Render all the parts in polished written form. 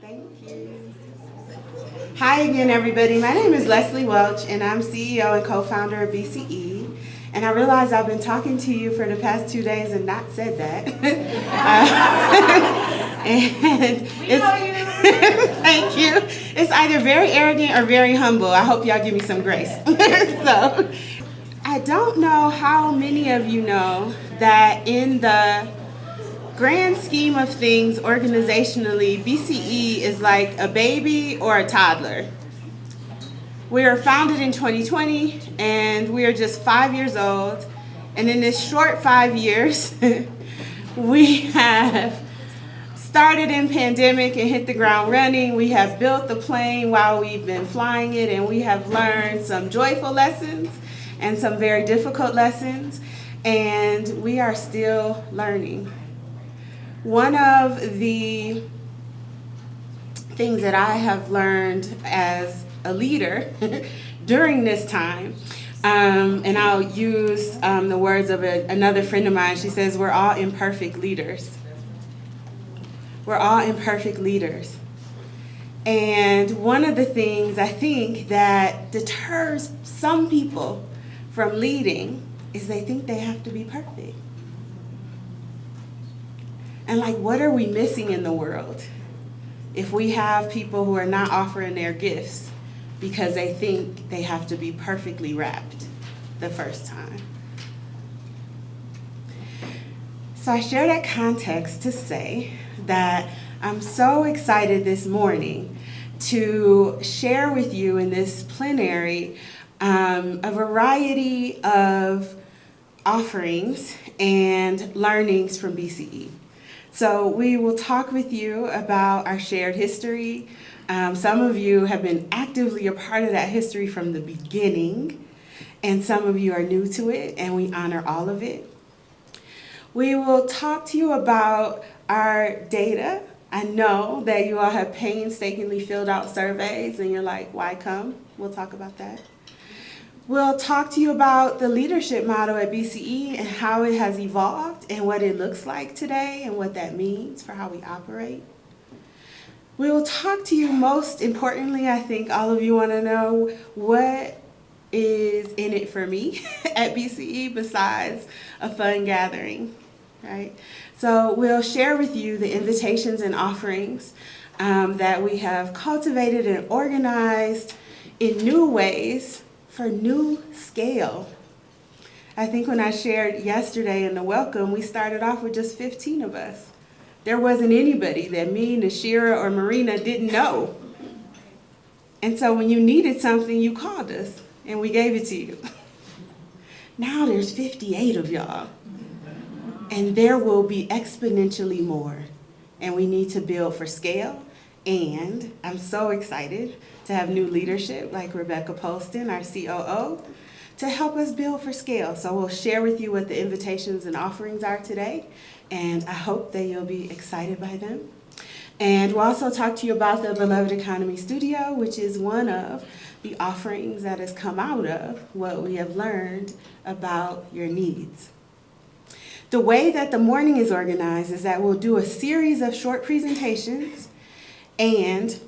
Thank you. Hi again, everybody. My name is Leseliey Welch, and I'm CEO and co-founder of BCE. And I realize I've been talking to you for the past 2 days and not said that. And thank you. It's either very arrogant or very humble. I hope y'all give me some grace. So, I don't know how many of you know that in the grand scheme of things, organizationally, BCE is like a baby or a toddler. We were founded in 2020, and we are just 5 years old. And in this short 5 years, we have started in pandemic and hit the ground running. We have built the plane while we've been flying it, and we have learned some joyful lessons and some very difficult lessons, and we are still learning. One of the things that I have learned as a leader during this time, and I'll use the words of another friend of mine. She says, we're all imperfect leaders. We're all imperfect leaders. And one of the things I think that deters some people from leading is they think they have to be perfect. And like, what are we missing in the world if we have people who are not offering their gifts because they think they have to be perfectly wrapped the first time? So I share that context to say that I'm so excited this morning to share with you in this plenary a variety of offerings and learnings from BCE. So we will talk with you about our shared history. Some of you have been actively a part of that history from the beginning, and some of you are new to it, and we honor all of it. We will talk to you about our data. I know that you all have painstakingly filled out surveys, and you're like, why come? We'll talk about that. We'll talk to you about the leadership model at BCE and how it has evolved and what it looks like today and what that means for how we operate. We will talk to you, most importantly, I think all of you want to know, what is in it for me at BCE besides a fun gathering, right? So we'll share with you the invitations and offerings that we have cultivated and organized in new ways for new scale. I think when I shared yesterday in the welcome, we started off with just 15 of us. There wasn't anybody that me, Nashira, or Marina didn't know. And so when you needed something, you called us, and we gave it to you. Now there's 58 of y'all, and there will be exponentially more. And we need to build for scale, and I'm so excited to have new leadership like Rebecca Polston, our COO, to help us build for scale. So we'll share with you what the invitations and offerings are today, and I hope that you'll be excited by them. And we'll also talk to you about the Beloved Economy Studio, which is one of the offerings that has come out of what we have learned about your needs. The way that the morning is organized is that we'll do a series of short presentations, and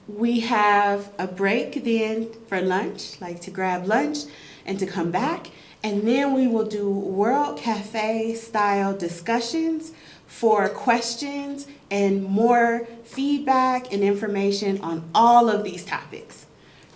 we have a break then for lunch, like to grab lunch and to come back. And then we will do World Cafe style discussions for questions and more feedback and information on all of these topics,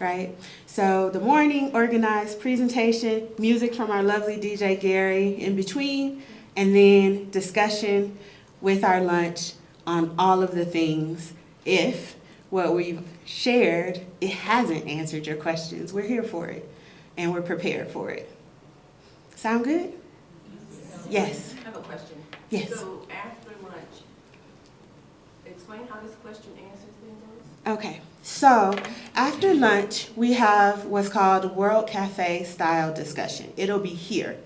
right? So the morning organized presentation, music from our lovely DJ Gary in between, and then discussion with our lunch on all of the things. If what we've shared, it hasn't answered your questions, we're here for it, and we're prepared for it. Sound good? Yes. I have a question. Yes. So after lunch, explain how this question answers then goes. Okay. So after lunch, we have what's called World Cafe style discussion. It'll be here,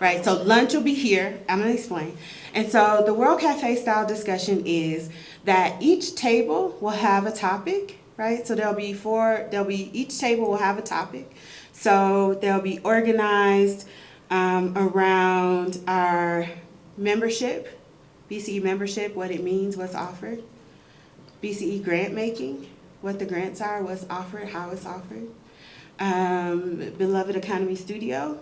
right? So lunch will be here. I'm going to explain. And so the World Cafe style discussion is that each table will have a topic, right? So each table will have a topic. So they'll be organized around our membership, BCE membership, what it means, what's offered. BCE grant making, what the grants are, what's offered, how it's offered. Beloved Economy Studio,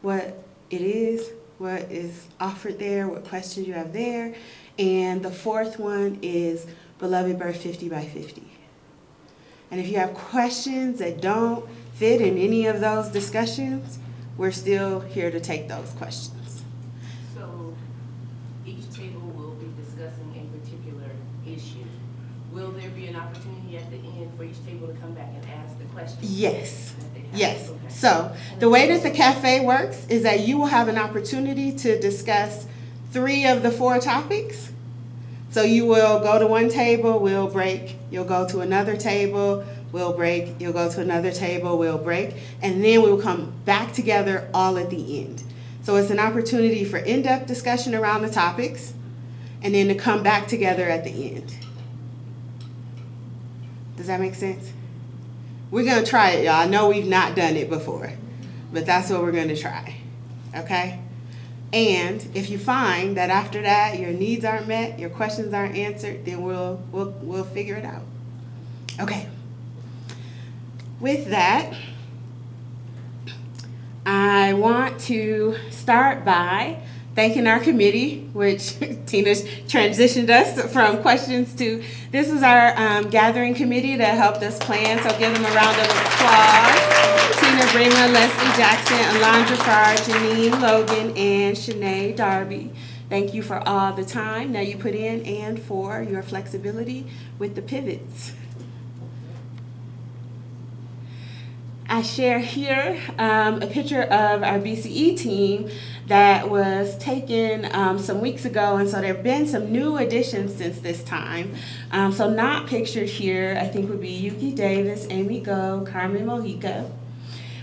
what it is, what is offered there, what questions you have there. And the fourth one is Beloved Birth 50 by 50. And if you have questions that don't fit in any of those discussions, we're still here to take those questions. So each table will be discussing a particular issue. Will there be an opportunity at the end for each table to come back and ask the question? Yes. That they have? Yes. Okay. So the way that the cafe works is that you will have an opportunity to discuss 3 of the 4 topics. So you will go to one table, we'll break. You'll go to another table, we'll break. You'll go to another table, we'll break. And then we will come back together all at the end. So it's an opportunity for in-depth discussion around the topics and then to come back together at the end. Does that make sense? We're going to try it, y'all. I know we've not done it before, but that's what we're going to try. Okay? And if you find that after that your needs aren't met, your questions aren't answered, then we'll figure it out. Okay. With that, I want to start by thanking our committee, which Tina's transitioned us from questions to, this was our gathering committee that helped us plan, so give them a round of applause. Tina Bringer, Leslie Jackson, Alondra Farr, Janine Logan, and Shanae Darby. Thank you for all the time that you put in and for your flexibility with the pivots. I share here a picture of our BCE team that was taken some weeks ago, and so there have been some new additions since this time. So not pictured here, I think would be Yuki Davis, Amy Go, Carmen Mojica.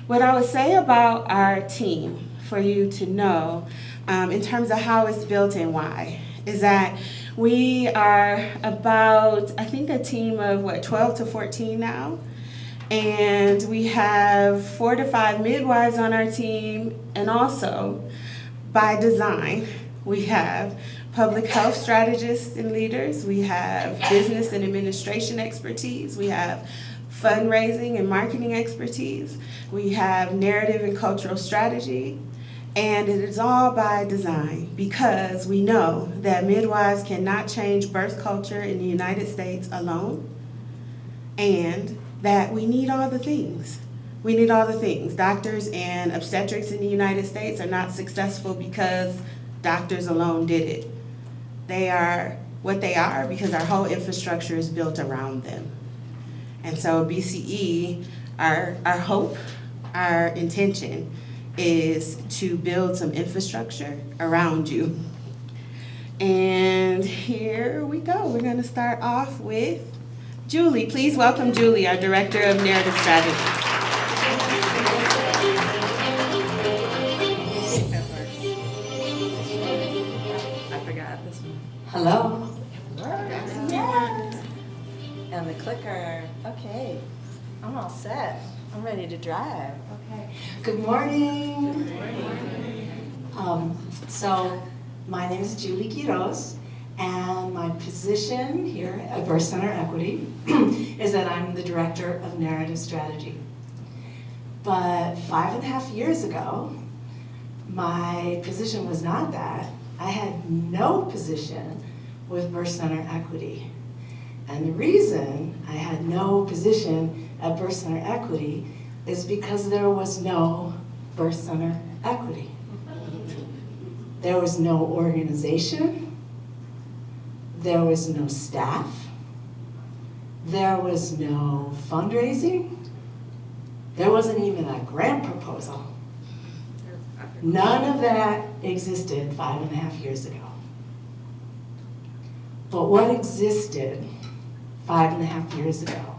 What I would say about our team, for you to know, in terms of how it's built and why, is that we are about, I think, a team of 12 to 14 now. And we have 4 to 5 midwives on our team, and also, by design, we have public health strategists and leaders, we have business and administration expertise, we have fundraising and marketing expertise, we have narrative and cultural strategy, and it is all by design because we know that midwives cannot change birth culture in the United States alone, and that we need all the things. We need all the things. Doctors and obstetrics in the United States are not successful because doctors alone did it. They are what they are because our whole infrastructure is built around them. And so BCE, our hope, our intention is to build some infrastructure around you. And here we go. We're going to start off with Julie. Please welcome Julie, our Director of Narrative Strategy. I forgot this one. Hello. Yes. And the clicker. Okay. I'm all set. I'm ready to drive. Okay. Good morning. Good morning. So my name is Julie Quiroz, and my position here at Birth Center Equity is that I'm the Director of Narrative Strategy. But 5.5 years ago, my position was not that. I had no position with Birth Center Equity. And the reason I had no position at Birth Center Equity is because there was no Birth Center Equity. There was no organization. There was no staff. There was no fundraising. There wasn't even a grant proposal. None of that existed 5.5 years ago. But what existed 5.5 years ago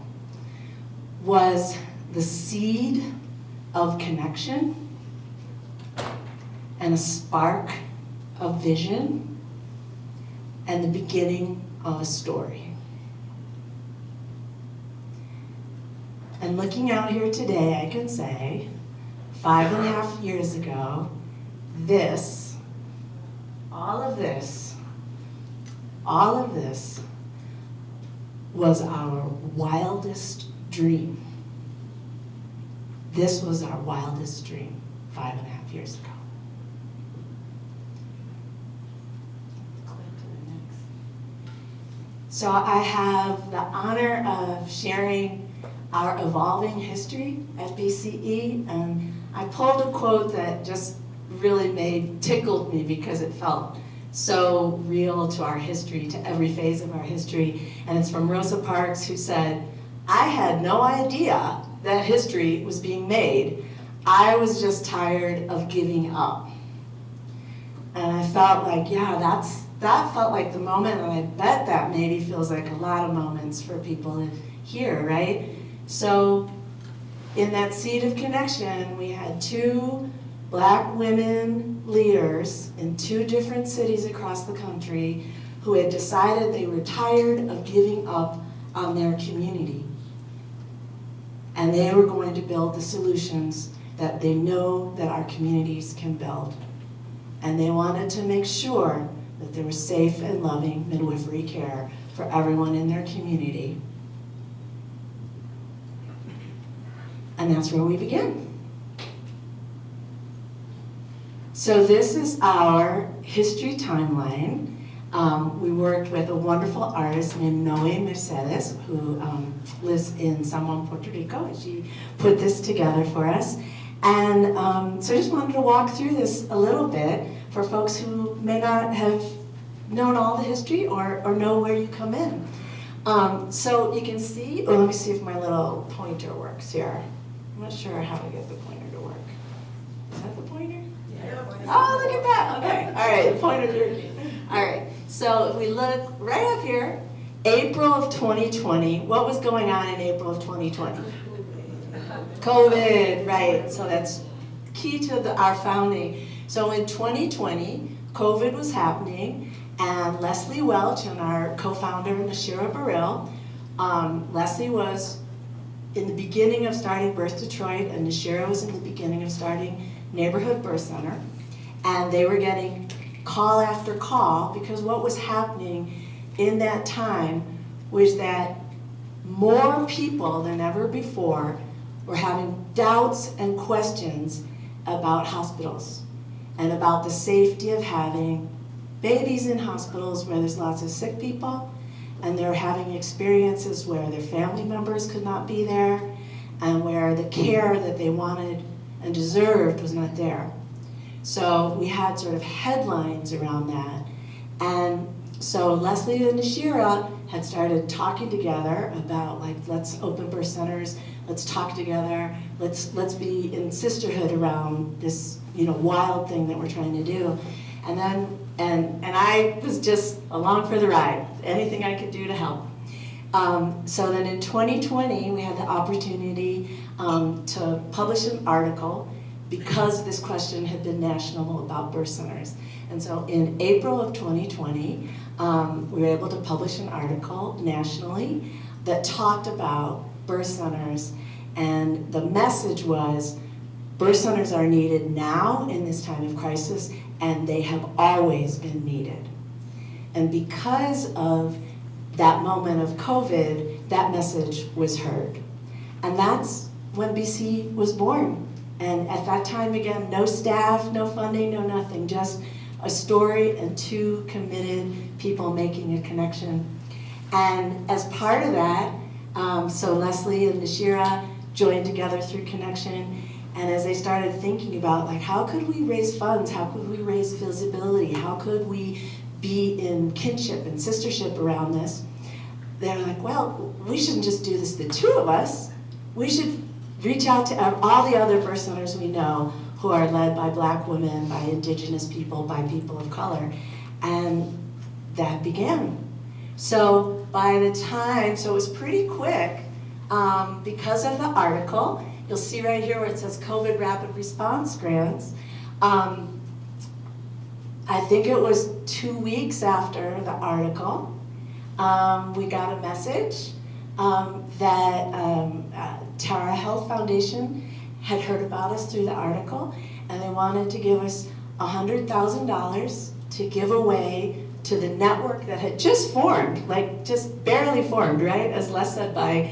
was the seed of connection and a spark of vision and the beginning of a story. And looking out here today, I can say 5.5 years ago, all of this was our wildest dream. This was our wildest dream 5.5 years ago. So I have the honor of sharing our evolving history at BCE, and I pulled a quote that just really tickled me because it felt so real to our history, to every phase of our history, and it's from Rosa Parks, who said, "I had no idea that history was being made. I was just tired of giving up." And I felt like, yeah, that felt like the moment, and I bet that maybe feels like a lot of moments for people here, right? So in that seed of connection, we had 2 Black women leaders in 2 different cities across the country who had decided they were tired of giving up on their community. And they were going to build the solutions that they know that our communities can build. And they wanted to make sure that there was safe and loving midwifery care for everyone in their community. And that's where we begin. So this is our history timeline. We worked with a wonderful artist named Noe Mercedes, who lives in San Juan, Puerto Rico, and she put this together for us. And so I just wanted to walk through this a little bit for folks who may not have known all the history or know where you come in. So you can see, let me see if my little pointer works here. I'm not sure how to get the pointer to work. Is that the pointer? Yeah. Oh, look at that. Okay. All right, the pointer's working. All right. So if we look right up here, April of 2020, what was going on in April of 2020? COVID, right. So that's key to our founding. So in 2020, COVID was happening, and Leseliey Welch and our co-founder, Nashira Burrell, Leslie was in the beginning of starting Birth Detroit, and Nashira was in the beginning of starting Neighborhood Birth Center, and they were getting call after call because what was happening in that time was that more people than ever before were having doubts and questions about hospitals and about the safety of having babies in hospitals where there's lots of sick people, and they're having experiences where their family members could not be there and where the care that they wanted and deserved was not there. So we had sort of headlines around that. And so Leslie and Nashira had started talking together about, like, let's open birth centers, let's talk together, let's be in sisterhood around this, wild thing that we're trying to do. And then and I was just along for the ride, anything I could do to help. So then in 2020, we had the opportunity to publish an article because this question had been national about birth centers. And so in April of 2020, we were able to publish an article nationally that talked about birth centers, and the message was, birth centers are needed now in this time of crisis, and they have always been needed. And because of that moment of COVID, that message was heard. And that's when BC was born. And at that time, again, no staff, no funding, no nothing, just a story and 2 committed people making a connection. And as part of that, so Leslie and Nashira joined together through Connection. And as they started thinking about, like, how could we raise funds? How could we raise visibility? How could we be in kinship and sistership around this? They're like, well, we shouldn't just do this, the 2 of us. We should reach out to all the other birth centers we know who are led by Black women, by Indigenous people, by people of color. And that began. So by the time, so it was pretty quick, because of the article. You'll see right here where it says COVID Rapid Response Grants. I think it was 2 weeks after the article, we got a message that Tara Health Foundation had heard about us through the article, and they wanted to give us $100,000 to give away to the network that had just formed, like just barely formed, right? As Les said, by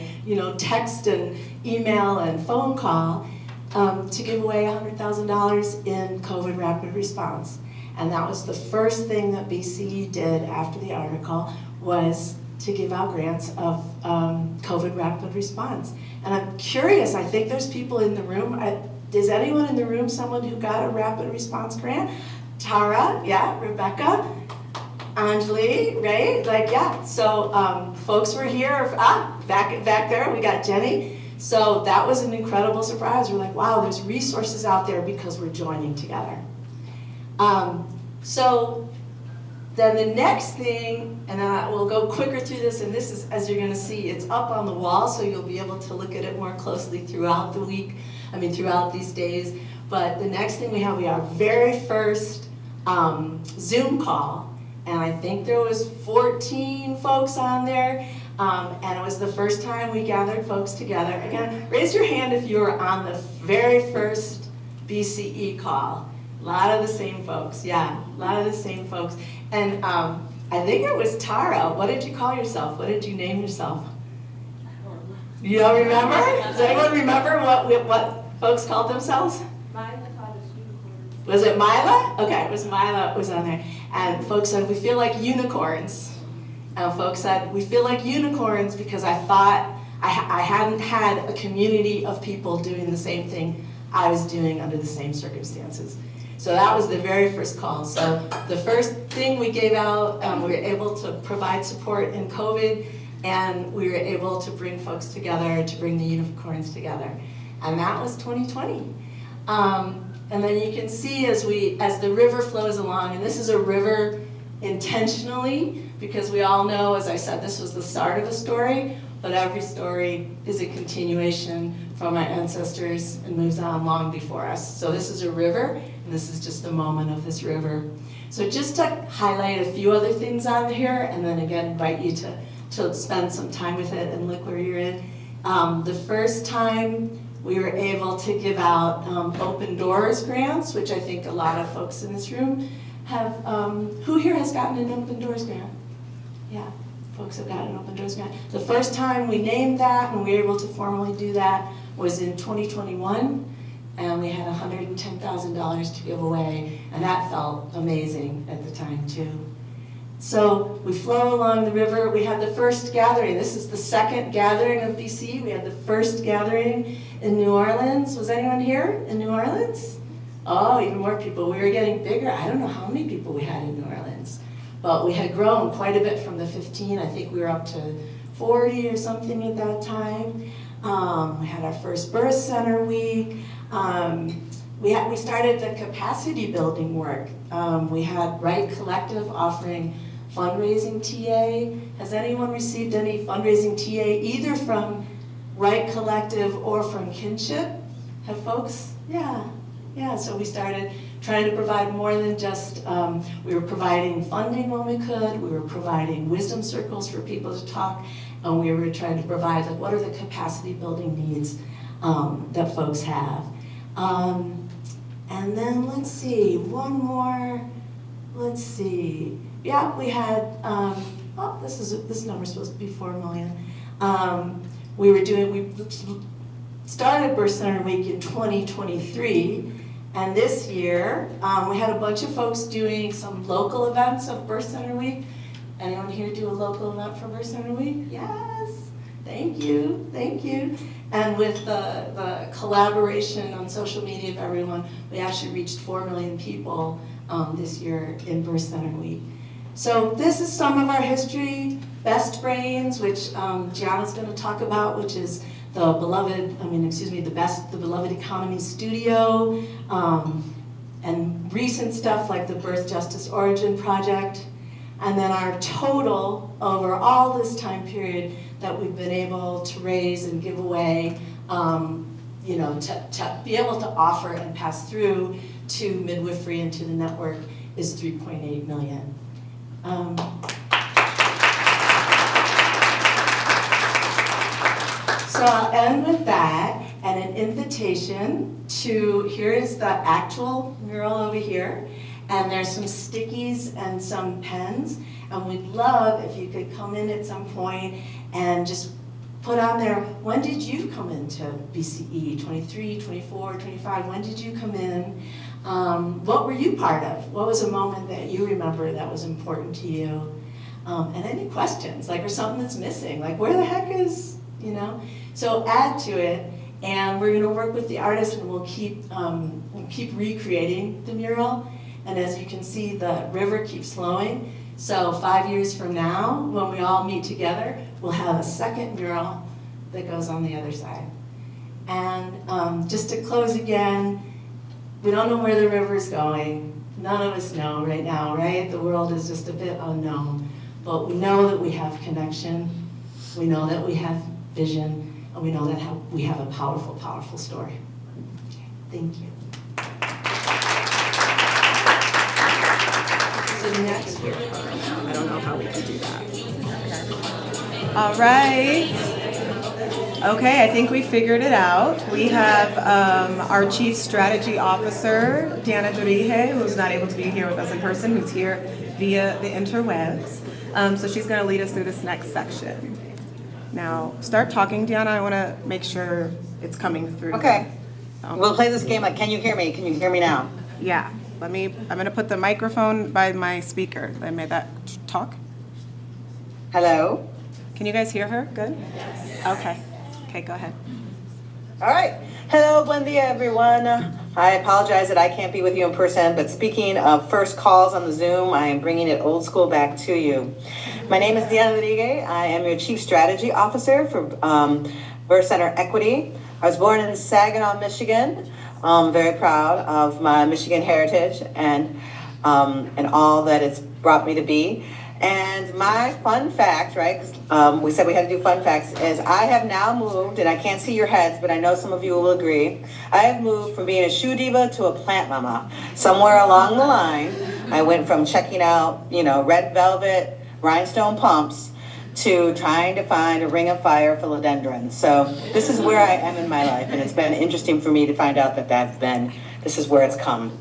text and email and phone call, to give away $100,000 in COVID rapid response. And that was the first thing that BCE did after the article, was to give out grants of COVID rapid response. And I'm curious, I think there's people in the room. Is anyone in the room someone who got a rapid response grant? Tara, yeah, Rebecca, Anjali, right? Like, yeah, so folks were here, back there, we got Jenny. So that was an incredible surprise. We're like, wow, there's resources out there because we're joining together. So then the next thing, and we'll go quicker through this, and this is, as you're gonna see, it's up on the wall, so you'll be able to look at it more closely throughout the week, throughout these days. But the next thing we have our very first Zoom call, and I think there was 14 folks on there, and it was the first time we gathered folks together. Again, raise your hand if you were on the very first BCE call. A lot of the same folks, yeah, a lot of the same folks. And I think it was Tara. What did you call yourself? What did you name yourself? You don't remember? Does anyone remember what folks called themselves? Mila called us unicorns. Was it Mila? Okay, it was Mila was on there. And folks said, we feel like unicorns. And folks said, we feel like unicorns because I thought I hadn't had a community of people doing the same thing I was doing under the same circumstances. So that was the very first call. So the first thing we gave out, we were able to provide support in COVID, and we were able to bring folks together, to bring the unicorns together. And that was 2020. And then you can see as the river flows along, and this is a river intentionally, because we all know, as I said, this was the start of a story, but every story is a continuation from our ancestors and moves on long before us. So this is a river, and this is just a moment of this river. So just to highlight a few other things on here, and then again invite you to spend some time with it and look where you're in. The first time we were able to give out open doors grants, which I think a lot of folks in this room have. Who here has gotten an open doors grant? Yeah, folks have gotten an open doors grant. The first time we named that and we were able to formally do that was in 2021, and we had $110,000 to give away, and that felt amazing at the time too. So we flow along the river. We had the first gathering. This is the second gathering of BCE. We had the first gathering in New Orleans. Was anyone here in New Orleans? Oh, even more people. We were getting bigger. I don't know how many people we had in New Orleans, but we had grown quite a bit from the 15. I think we were up to 40 or something at that time. We had our first birth center week. We started the capacity building work. We had Right Collective offering fundraising TA. Has anyone received any fundraising TA either from Right Collective or from Kinship? Have folks? Yeah, so we started trying to provide more than just, we were providing funding when we could, we were providing wisdom circles for people to talk, and we were trying to provide, like, what are the capacity building needs that folks have. And then let's see, one more, let's see. Yeah, we had, this number's supposed to be 4 million. We started Birth Center Week in 2023, and this year, we had a bunch of folks doing some local events of Birth Center Week. Anyone here do a local event for Birth Center Week? Yes, thank you, thank you. And with the collaboration on social media of everyone, we actually reached 4 million people this year in Birth Center Week. So this is some of our history, Best Brains, which Gianna's going to talk about, which is the Beloved Economy Studio, and recent stuff like the Birth Justice Origin Project. And then our total over all this time period that we've been able to raise and give away, to be able to offer and pass through to midwifery and to the network is 3.8 million. So I'll end with that and an invitation to, here is the actual mural over here, and there's some stickies and some pens. And we'd love if you could come in at some point and just put on there, when did you come into BCE? 23, 24, 25, when did you come in? What were you part of? What was a moment that you remember that was important to you? And any questions, like, or something that's missing, like, where the heck is, you know? So add to it, and we're gonna work with the artist, and we'll keep recreating the mural. And as you can see, the river keeps flowing. So 5 years from now, when we all meet together, we'll have a second mural that goes on the other side. And just to close again, we don't know where the river's going. None of us know right now, right? The world is just a bit unknown. But we know that we have connection. We know that we have vision. And we know that we have a powerful, powerful story. Okay, thank you. So next, I don't know how we can do that. All right. Okay, I think we figured it out. We have our Chief Strategy Officer, Derige, who's not able to be here with us in person, who's here via the interwebs. So she's going to lead us through this next section. Now, start talking, Deanna. I want to make sure it's coming through. Okay. We'll play this game. Can you hear me? Can you hear me now? Yeah. I'm going to put the microphone by my speaker. I made that talk. Hello? Can you guys hear her? Good? Yes. Okay. Okay, go ahead. All right. Hello, buen dia, everyone. I apologize that I can't be with you in person, but speaking of first calls on the Zoom, I am bringing it old school back to you. My name is Derige. I am your Chief Strategy Officer for Birth Center Equity. I was born in Saginaw, Michigan. I'm very proud of my Michigan heritage and all that it's brought me to be. And my fun fact, right, because we said we had to do fun facts, is I have now moved, and I can't see your heads, but I know some of you will agree, I have moved from being a shoe diva to a plant mama. Somewhere along the line, I went from checking out, red velvet rhinestone pumps to trying to find a ring of fire philodendrons. So this is where I am in my life, and it's been interesting for me to find out that this is where it's come.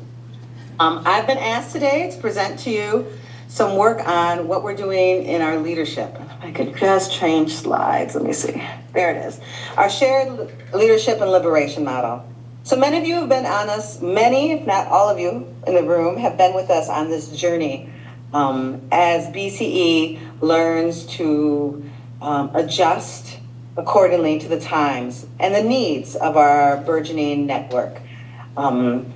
I've been asked today to present to you some work on what we're doing in our leadership. I could just change slides. Let me see. There it is. Our shared leadership and liberation model. So many of you have been on us, many, if not all of you in the room, have been with us on this journey as BCE learns to adjust accordingly to the times and the needs of our burgeoning network, and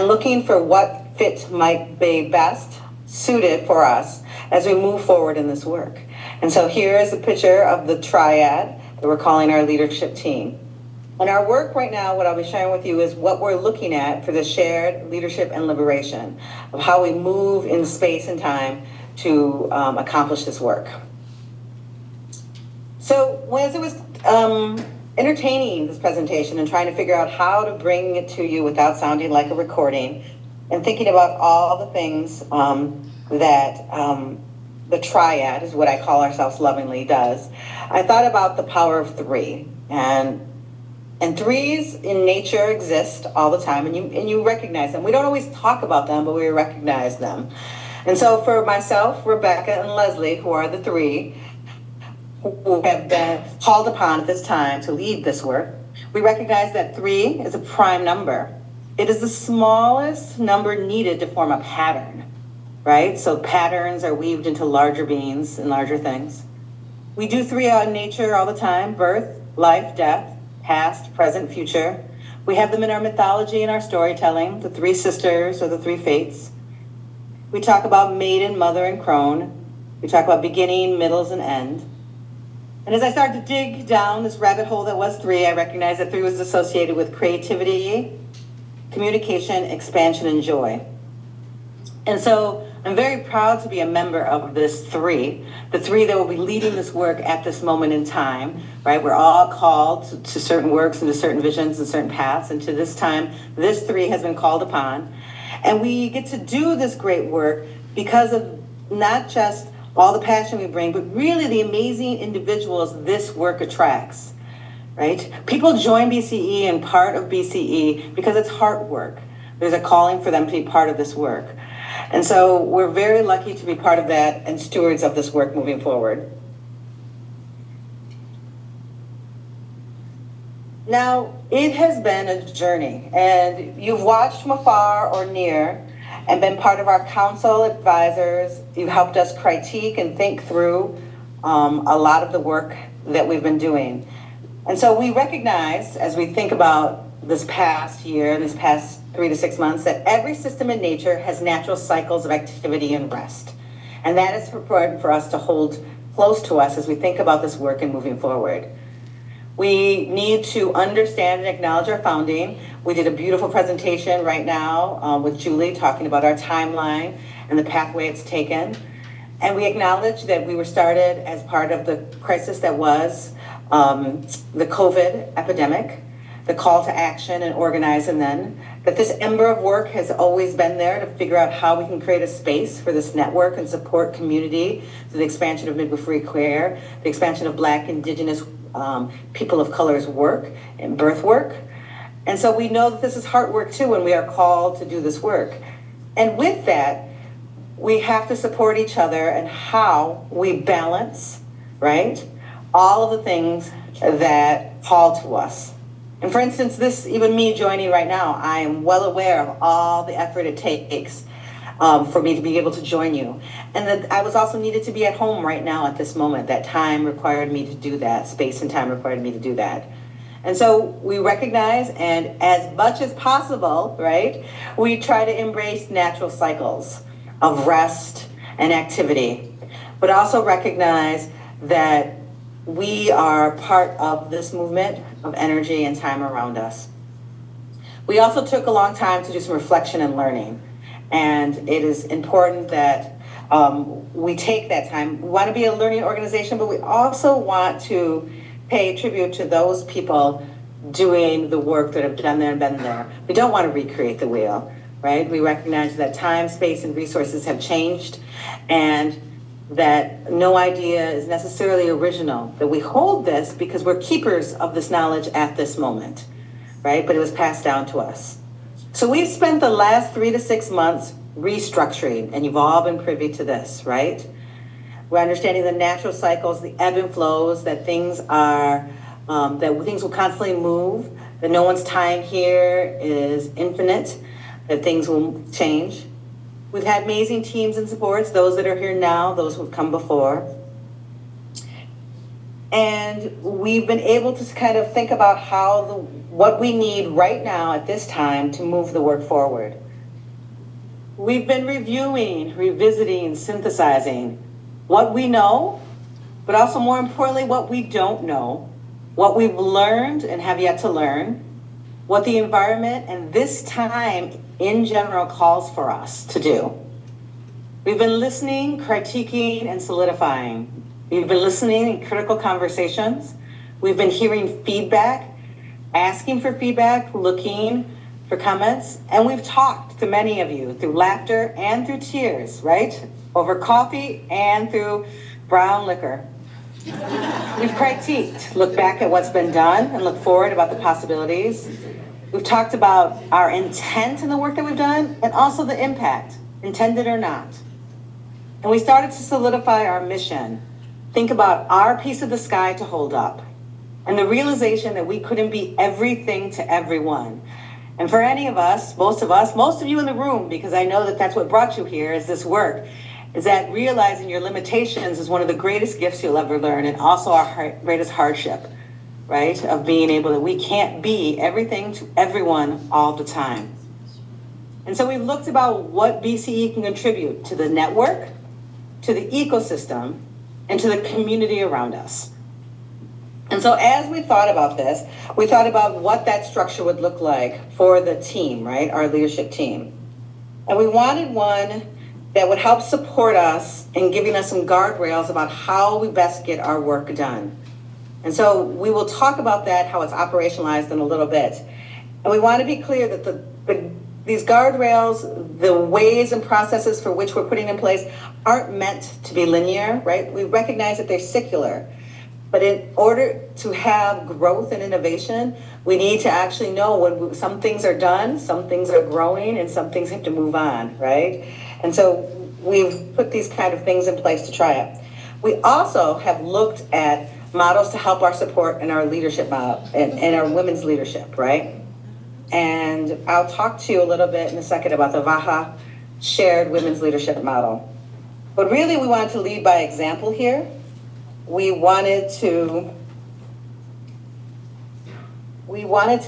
looking for what fit might be best suited for us as we move forward in this work. And so here is a picture of the triad that we're calling our leadership team. And our work right now, what I'll be sharing with you is what we're looking at for the shared leadership and liberation of how we move in space and time to accomplish this work. So as I was entertaining this presentation and trying to figure out how to bring it to you without sounding like a recording, and thinking about all the things that the triad, is what I call ourselves lovingly, does, I thought about the power of three. And threes in nature exist all the time, and you recognize them. We don't always talk about them, but we recognize them. And so for myself, Rebecca, and Leslie, who are the three who have been called upon at this time to lead this work, we recognize that 3 is a prime number. It is the smallest number needed to form a pattern, right? So patterns are weaved into larger beings and larger things. We do 3 out in nature all the time: birth, life, death, past, present, future. We have them in our mythology and our storytelling, the 3 sisters or the 3 fates. We talk about maiden, mother, and crone. We talk about beginning, middles, and end. And as I started to dig down this rabbit hole that was 3, I recognized that 3 was associated with creativity, communication, expansion, and joy. And so I'm very proud to be a member of this 3, the 3 that will be leading this work at this moment in time, right? We're all called to certain works and to certain visions and certain paths, and to this time, this 3 has been called upon. And we get to do this great work because of not just all the passion we bring, but really the amazing individuals this work attracts. Right? People join BCE and part of BCE because it's heart work. There's a calling for them to be part of this work. And so we're very lucky to be part of that and stewards of this work moving forward. Now, it has been a journey, and you've watched from afar or near and been part of our council advisors. You've helped us critique and think through a lot of the work that we've been doing. And so we recognize, as we think about this past year, these past 3 to 6 months, that every system in nature has natural cycles of activity and rest. And that is important for us to hold close to us as we think about this work and moving forward. We need to understand and acknowledge our founding. We did a beautiful presentation right now with Julie talking about our timeline and the pathway it's taken. And we acknowledge that we were started as part of the crisis that was the COVID epidemic, the call to action and organize, and then that this ember of work has always been there to figure out how we can create a space for this network and support community through the expansion of midwifery care, the expansion of Black, Indigenous, people of color's work and birth work. And so we know that this is hard work too, and we are called to do this work. And with that, we have to support each other and how we balance, right, all of the things that call to us. And for instance, this, even me joining right now, I am well aware of all the effort it takes for me to be able to join you. And that I was also needed to be at home right now at this moment. That time required me to do that. Space and time required me to do that. And so we recognize, and as much as possible, right, we try to embrace natural cycles of rest and activity, but also recognize that we are part of this movement of energy and time around us. We also took a long time to do some reflection and learning. And it is important that we take that time. We want to be a learning organization, but we also want to pay tribute to those people doing the work that have done there and been there. We don't want to recreate the wheel, right? We recognize that time, space, and resources have changed, and that no idea is necessarily original, that we hold this because we're keepers of this knowledge at this moment, right? But it was passed down to us. So we've spent the last 3 to 6 months restructuring, and you've all been privy to this, right? We're understanding the natural cycles, the ebb and flows, that things are, that things will constantly move, that no one's time here is infinite, that things will change. We've had amazing teams and supports, those that are here now, those who've come before. And we've been able to kind of think about what we need right now at this time to move the work forward. We've been reviewing, revisiting, synthesizing what we know, but also more importantly, what we don't know, what we've learned and have yet to learn, what the environment and this time in general calls for us to do. We've been listening, critiquing, and solidifying. We've been listening in critical conversations. We've been hearing feedback, asking for feedback, looking for comments, and we've talked to many of you through laughter and through tears, right? Over coffee and through brown liquor. We've critiqued, looked back at what's been done and look forward about the possibilities. We've talked about our intent in the work that we've done and also the impact, intended or not. And we started to solidify our mission, think about our piece of the sky to hold up, and the realization that we couldn't be everything to everyone. And for any of us, most of you in the room, because I know that that's what brought you here, is this work, is that realizing your limitations is one of the greatest gifts you'll ever learn, and also our greatest hardship, right? Of being able that we can't be everything to everyone all the time. And so we've looked about what BCE can contribute to the network, to the ecosystem, and to the community around us. And so as we thought about this, we thought about what that structure would look like for the team, right? Our leadership team. And we wanted one that would help support us in giving us some guardrails about how we best get our work done. And so we will talk about that, how it's operationalized in a little bit. And we want to be clear that these guardrails, the ways and processes for which we're putting in place aren't meant to be linear, right? We recognize that they're secular. But in order to have growth and innovation, we need to actually know when some things are done, some things are growing, and some things have to move on, right? And so we've put these kind of things in place to try it. We also have looked at models to help our support in our leadership model, in our women's leadership, right? And I'll talk to you a little bit in a second about the VAHA shared women's leadership model. But really we wanted to lead by example here. We wanted to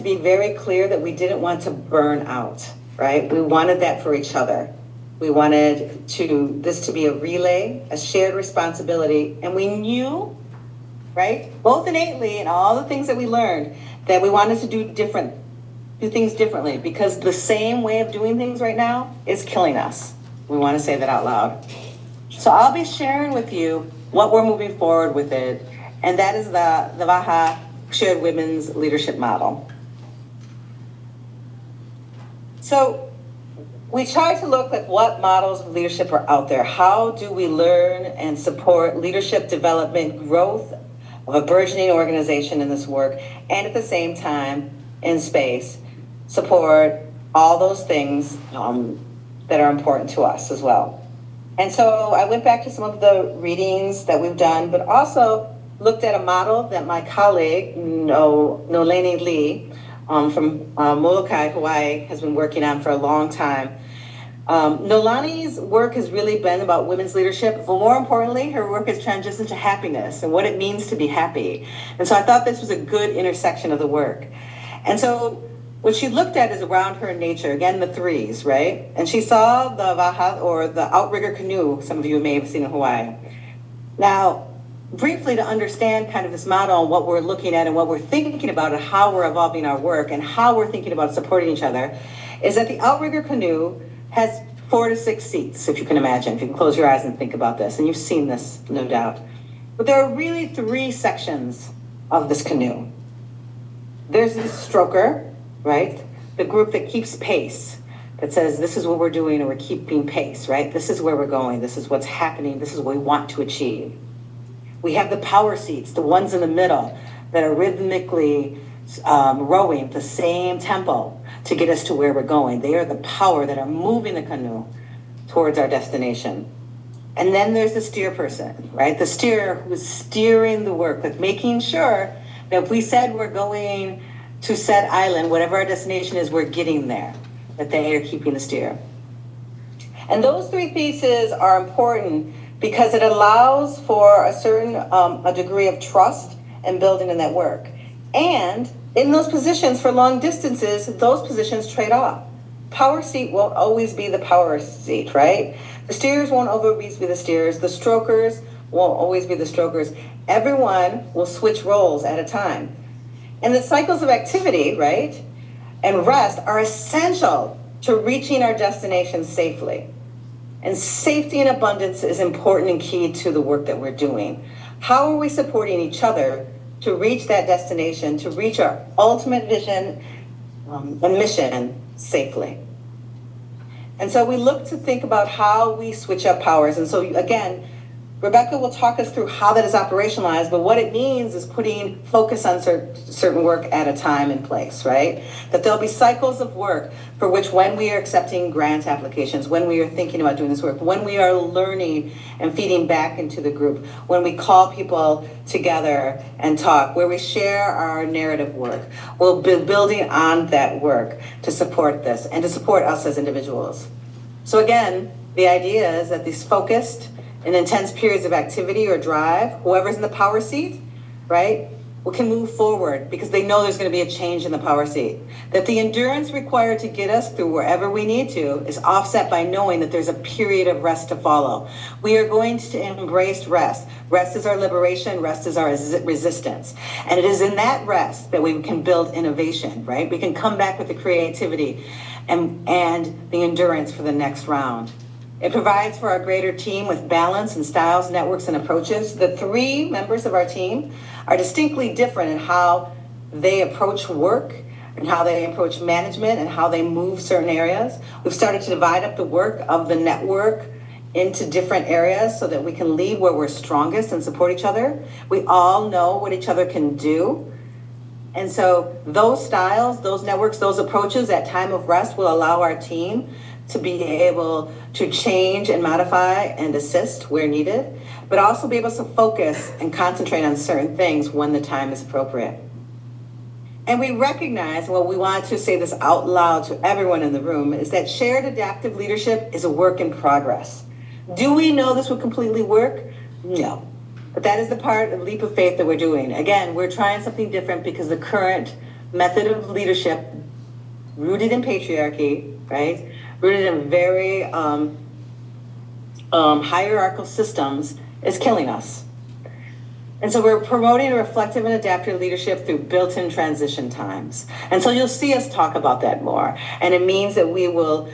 be very clear that we didn't want to burn out, right? We wanted that for each other. We wanted this to be a relay, a shared responsibility, and we knew, right, both innately and all the things that we learned, that we wanted to do things differently, because the same way of doing things right now is killing us. We want to say that out loud. So I'll be sharing with you what we're moving forward with it, and that is the VAHA shared women's leadership model. So we try to look at what models of leadership are out there. How do we learn and support leadership development, growth of a burgeoning organization in this work, and at the same time, in space, support all those things that are important to us as well. And so I went back to some of the readings that we've done, but also looked at a model that my colleague, Leseliey, from Molokai, Hawaii, has been working on for a long time. Nolani's work has really been about women's leadership, but more importantly, her work has transitioned to happiness and what it means to be happy. And so I thought this was a good intersection of the work. And so what she looked at is around her nature, again, the threes, right? And she saw the vaha, or the outrigger canoe, some of you may have seen in Hawaii. Now, briefly, to understand kind of this model and what we're looking at and what we're thinking about and how we're evolving our work and how we're thinking about supporting each other, is that the outrigger canoe has 4 to 6 seats, if you can imagine, if you can close your eyes and think about this, and you've seen this, no doubt. But there are really 3 sections of this canoe. There's the stroker, right? The group that keeps pace, that says this is what we're doing and we're keeping pace, right? This is where we're going, this is what's happening, this is what we want to achieve. We have the power seats, the ones in the middle that are rhythmically rowing the same tempo to get us to where we're going. They are the power that are moving the canoe towards our destination. And then there's the steer person, right? The steerer who's steering the work, like making sure that if we said we're going to said island, whatever our destination is, we're getting there, that they are keeping the steer. And those 3 pieces are important because it allows for a certain a degree of trust and building in that work. And in those positions for long distances, those positions trade off. Power seat won't always be the power seat, right? The steers won't always be the steers. The strokers won't always be the strokers. Everyone will switch roles at a time. And the cycles of activity, right, and rest are essential to reaching our destination safely. And safety and abundance is important and key to the work that we're doing. How are we supporting each other to reach that destination, to reach our ultimate vision and mission safely? And so we look to think about how we switch up powers. And so again, Rebecca will talk us through how that is operationalized, but what it means is putting focus on certain work at a time and place, right? That there'll be cycles of work for which when we are accepting grant applications, when we are thinking about doing this work, when we are learning and feeding back into the group, when we call people together and talk, where we share our narrative work, we'll be building on that work to support this and to support us as individuals. So again, the idea is that these focused in intense periods of activity or drive, whoever's in the power seat, right, we can move forward because they know there's going to be a change in the power seat. That the endurance required to get us through wherever we need to is offset by knowing that there's a period of rest to follow. We are going to embrace rest. Rest is our liberation, rest is our resistance. And it is in that rest that we can build innovation, right? We can come back with the creativity and the endurance for the next round. It provides for our greater team with balance and styles, networks, and approaches. The 3 members of our team are distinctly different in how they approach work and how they approach management and how they move certain areas. We've started to divide up the work of the network into different areas so that we can lead where we're strongest and support each other. We all know what each other can do. And so those styles, those networks, those approaches at time of rest will allow our team to be able to change and modify and assist where needed, but also be able to focus and concentrate on certain things when the time is appropriate. And we recognize, well, we want to say this out loud to everyone in the room, is that shared adaptive leadership is a work in progress. Do we know this will completely work? No. But that is the part of leap of faith that we're doing. Again, we're trying something different because the current method of leadership, rooted in patriarchy, right? Rooted in very hierarchical systems, is killing us. And so we're promoting a reflective and adaptive leadership through built-in transition times. And so you'll see us talk about that more. And it means that we will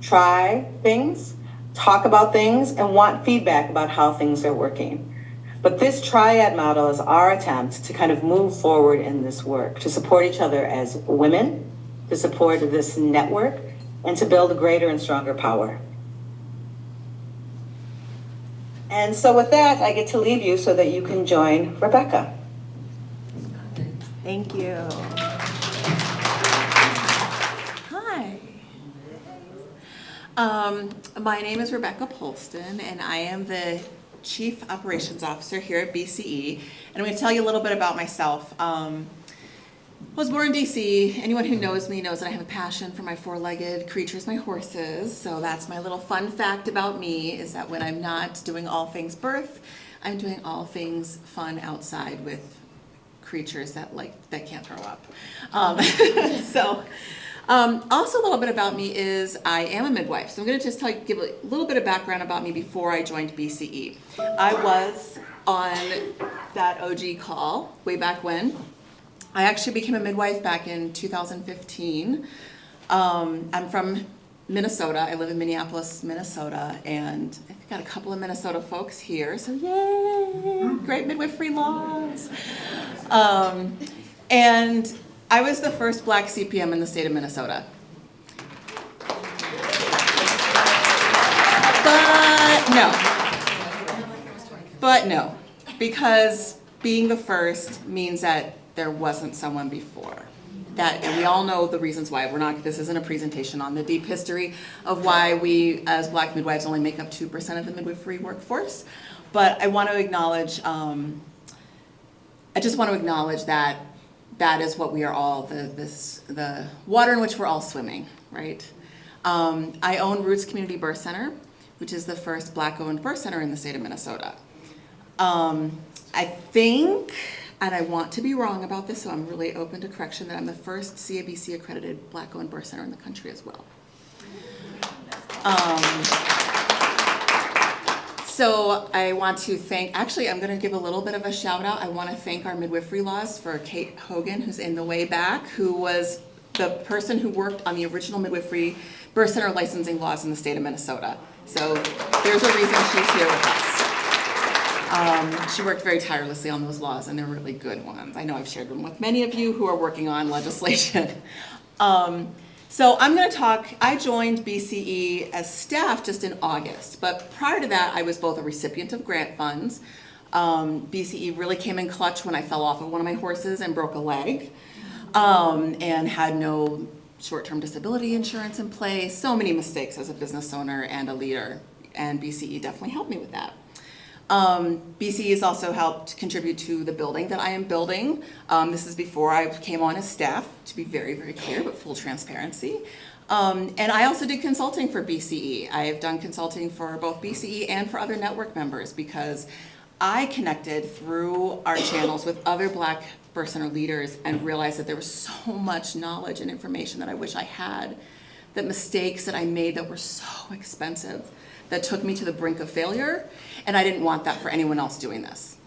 try things, talk about things, and want feedback about how things are working. But this triad model is our attempt to kind of move forward in this work, to support each other as women, to support this network, and to build a greater and stronger power. And so with that, I get to leave you so that you can join Rebecca. Thank you. Hi. My name is Rebecca Polston, and I am the Chief Operations Officer here at BCE. And I'm going to tell you a little bit about myself. I was born in DC. Anyone who knows me knows that I have a passion for my four-legged creatures, my horses. So that's my little fun fact about me, is that when I'm not doing all things birth, I'm doing all things fun outside with creatures that can't throw up. Also a little bit about me is I am a midwife. So I'm going to just give a little bit of background about me before I joined BCE. I was on that OG call way back when. I actually became a midwife back in 2015. I'm from Minnesota. I live in Minneapolis, Minnesota, and I've got a couple of Minnesota folks here, so yay! Great midwifery laws. And I was the first Black CPM in the state of Minnesota. But no, because being the first means that there wasn't someone before. And we all know the reasons why. This isn't a presentation on the deep history of why we as Black midwives only make up 2% of the midwifery workforce. But I want to acknowledge, that that is what we are all, the water in which we're all swimming, right? I own Roots Community Birth Center, which is the first Black-owned birth center in the state of Minnesota. I think, and I want to be wrong about this, so I'm really open to correction, that I'm the first CABC accredited Black-owned birth center in the country as well. So I want to I'm going to give a little bit of a shout out. I want to thank our midwifery laws for Kate Hogan, who's in the way back, who was the person who worked on the original midwifery birth center licensing laws in the state of Minnesota. So there's a reason she's here with us. She worked very tirelessly on those laws, and they're really good ones. I know I've shared them with many of you who are working on legislation. So I'm going to talk, I joined BCE as staff just in August, but prior to that I was both a recipient of grant funds. BCE really came in clutch when I fell off of one of my horses and broke a leg, and had no short-term disability insurance in place. So many mistakes as a business owner and a leader, and BCE definitely helped me with that. BCE has also helped contribute to the building that I am building. This is before I came on as staff, to be very, very clear, but full transparency. And I also did consulting for BCE. I have done consulting for both BCE and for other network members, because I connected through our channels with other Black birth center leaders and realized that there was so much knowledge and information that I wish I had, that mistakes that I made that were so expensive, that took me to the brink of failure, and I didn't want that for anyone else doing this.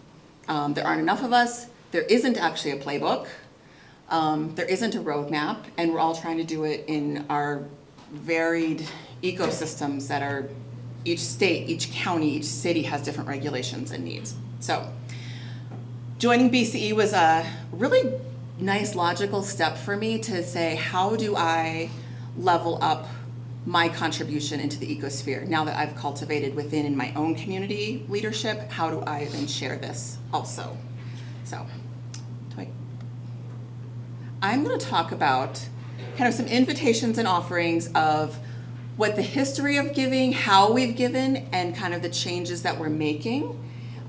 There aren't enough of us. There isn't actually a playbook. There isn't a roadmap, and we're all trying to do it in our varied ecosystems that are, each state, each county, each city has different regulations and needs. So joining BCE was a really nice logical step for me to say, how do I level up my contribution into the ecosphere now that I've cultivated within in my own community leadership? How do I then share this also? So I'm going to talk about kind of some invitations and offerings of what the history of giving, how we've given, and kind of the changes that we're making.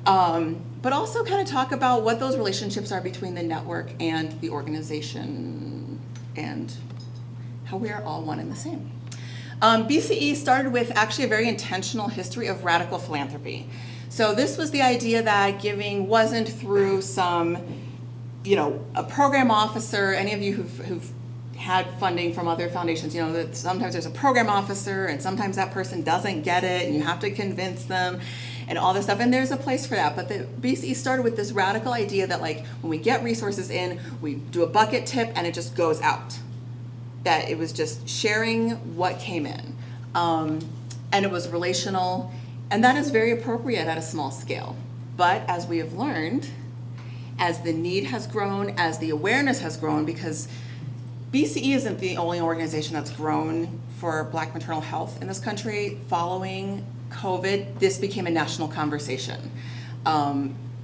But also kind of talk about what those relationships are between the network and the organization and how we are all one and the same. BCE started with actually a very intentional history of radical philanthropy. So this was the idea that giving wasn't through some, a program officer. Any of you who've had funding from other foundations, that sometimes there's a program officer and sometimes that person doesn't get it and you have to convince them and all this stuff, and there's a place for that. But the BCE started with this radical idea that when we get resources in, we do a bucket tip and it just goes out. That it was just sharing what came in. And it was relational, and that is very appropriate at a small scale. But as we have learned, as the need has grown, as the awareness has grown, because BCE isn't the only organization that's grown for Black maternal health in this country. Following COVID, this became a national conversation.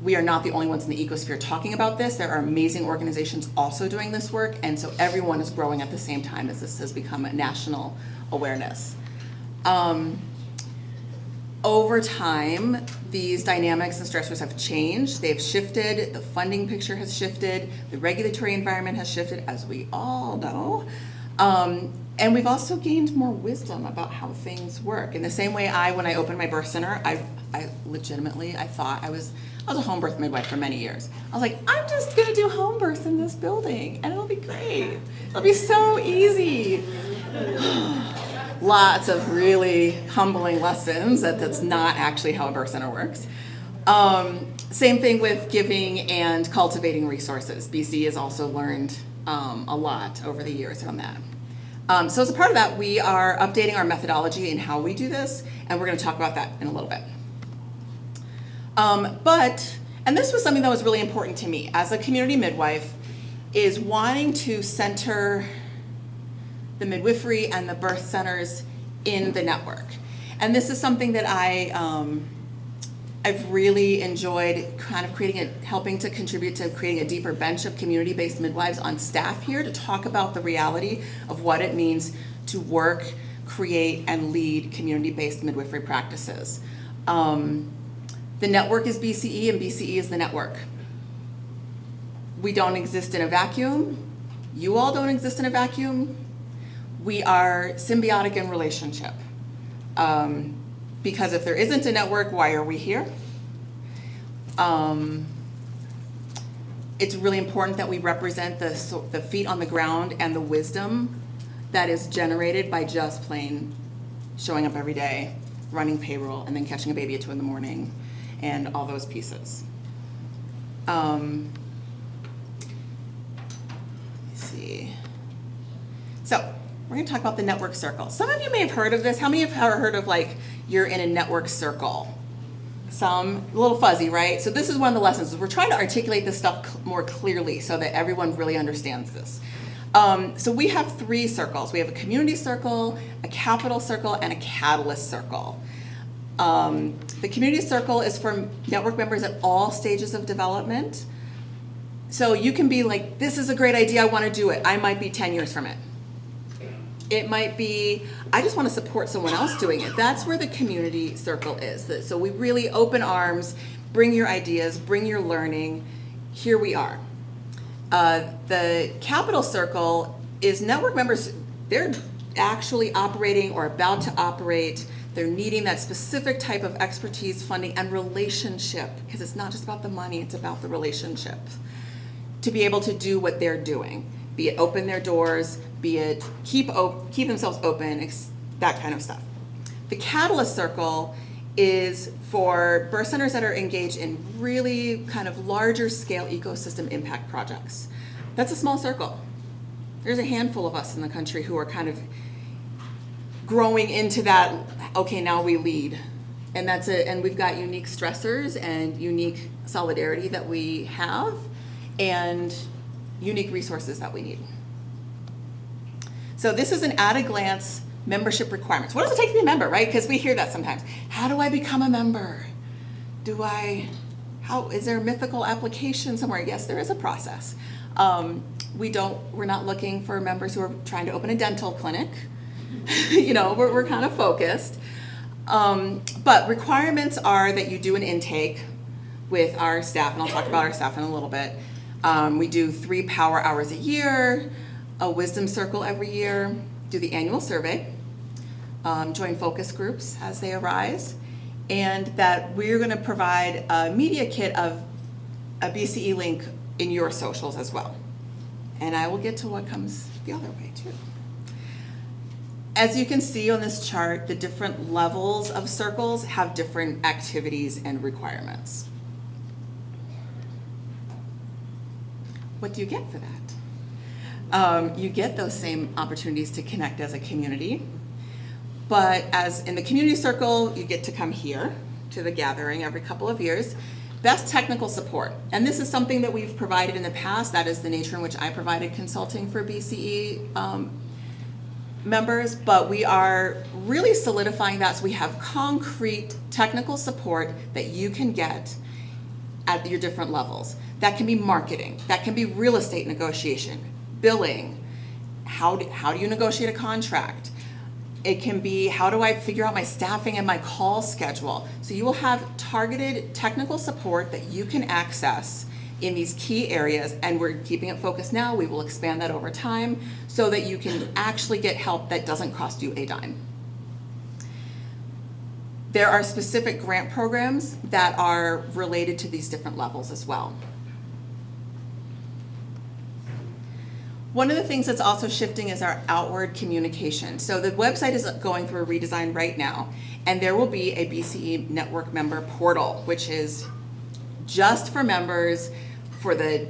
We are not the only ones in the ecosphere talking about this. There are amazing organizations also doing this work, and so everyone is growing at the same time as this has become a national awareness. Over time, these dynamics and stressors have changed. They've shifted, the funding picture has shifted, the regulatory environment has shifted, as we all know. And we've also gained more wisdom about how things work. In the same way when I opened my birth center, I legitimately thought I was a home birth midwife for many years. I was like, I'm just gonna do home births in this building and it'll be great. It'll be so easy. Lots of really humbling lessons that's not actually how a birth center works. Same thing with giving and cultivating resources. BC has also learned a lot over the years on that. So as a part of that, we are updating our methodology in how we do this, and we're going to talk about that in a little bit. And this was something that was really important to me as a community midwife, is wanting to center the midwifery and the birth centers in the network. And this is something that I've really enjoyed kind of helping to contribute to creating a deeper bench of community-based midwives on staff here to talk about the reality of what it means to work, create, and lead community-based midwifery practices. The network is BCE and BCE is the network. We don't exist in a vacuum. You all don't exist in a vacuum. We are symbiotic in relationship. Because if there isn't a network, why are we here? It's really important that we represent the feet on the ground and the wisdom that is generated by just plain showing up every day, running payroll, and then catching a baby at 2 a.m, and all those pieces. Let me see. So, we're going to talk about the network circle. Some of you may have heard of this. How many have heard of you're in a network circle? Some, a little fuzzy, right? So this is one of the lessons. We're trying to articulate this stuff more clearly so that everyone really understands this. So we have 3 circles. We have a community circle, a capital circle, and a catalyst circle. The community circle is for network members at all stages of development. So you can be like, this is a great idea, I want to do it. I might be 10 years from it. It might be, I just want to support someone else doing it. That's where the community circle is. So we really open arms, bring your ideas, bring your learning. Here we are. The capital circle is network members, they're actually operating or about to operate. They're needing that specific type of expertise, funding, and relationship, because it's not just about the money, it's about the relationship, to be able to do what they're doing. Be it open their doors, be it keep themselves open, that kind of stuff. The catalyst circle is for birth centers that are engaged in really kind of larger scale ecosystem impact projects. That's a small circle. There's a handful of us in the country who are kind of growing into that, okay, now we lead. And that's it. And we've got unique stressors and unique solidarity that we have, and unique resources that we need. So this is an at-a-glance membership requirements. What does it take to be a member, right? Because we hear that sometimes. How do I become a member? Is there a mythical application somewhere? Yes, there is a process. We're not looking for members who are trying to open a dental clinic. You know, we're kind of focused. But requirements are that you do an intake with our staff, and I'll talk about our staff in a little bit. We do 3 power hours a year, a wisdom circle every year, do the annual survey, join focus groups as they arise, and that we're going to provide a media kit of a BCE link in your socials as well. And I will get to what comes the other way too. As you can see on this chart, the different levels of circles have different activities and requirements. What do you get for that? You get those same opportunities to connect as a community, but as in the community circle, you get to come here to the gathering every couple of years. Best technical support, and this is something that we've provided in the past. That is the nature in which I provided consulting for BCE members, but we are really solidifying that so we have concrete technical support that you can get at your different levels. That can be marketing, that can be real estate negotiation, billing, how do you negotiate a contract? It can be, how do I figure out my staffing and my call schedule? So you will have targeted technical support that you can access in these key areas, and we're keeping it focused now. We will expand that over time so that you can actually get help that doesn't cost you a dime. There are specific grant programs that are related to these different levels as well. One of the things that's also shifting is our outward communication. So the website is going through a redesign right now, and there will be a BCE Network member portal, which is just for members for the,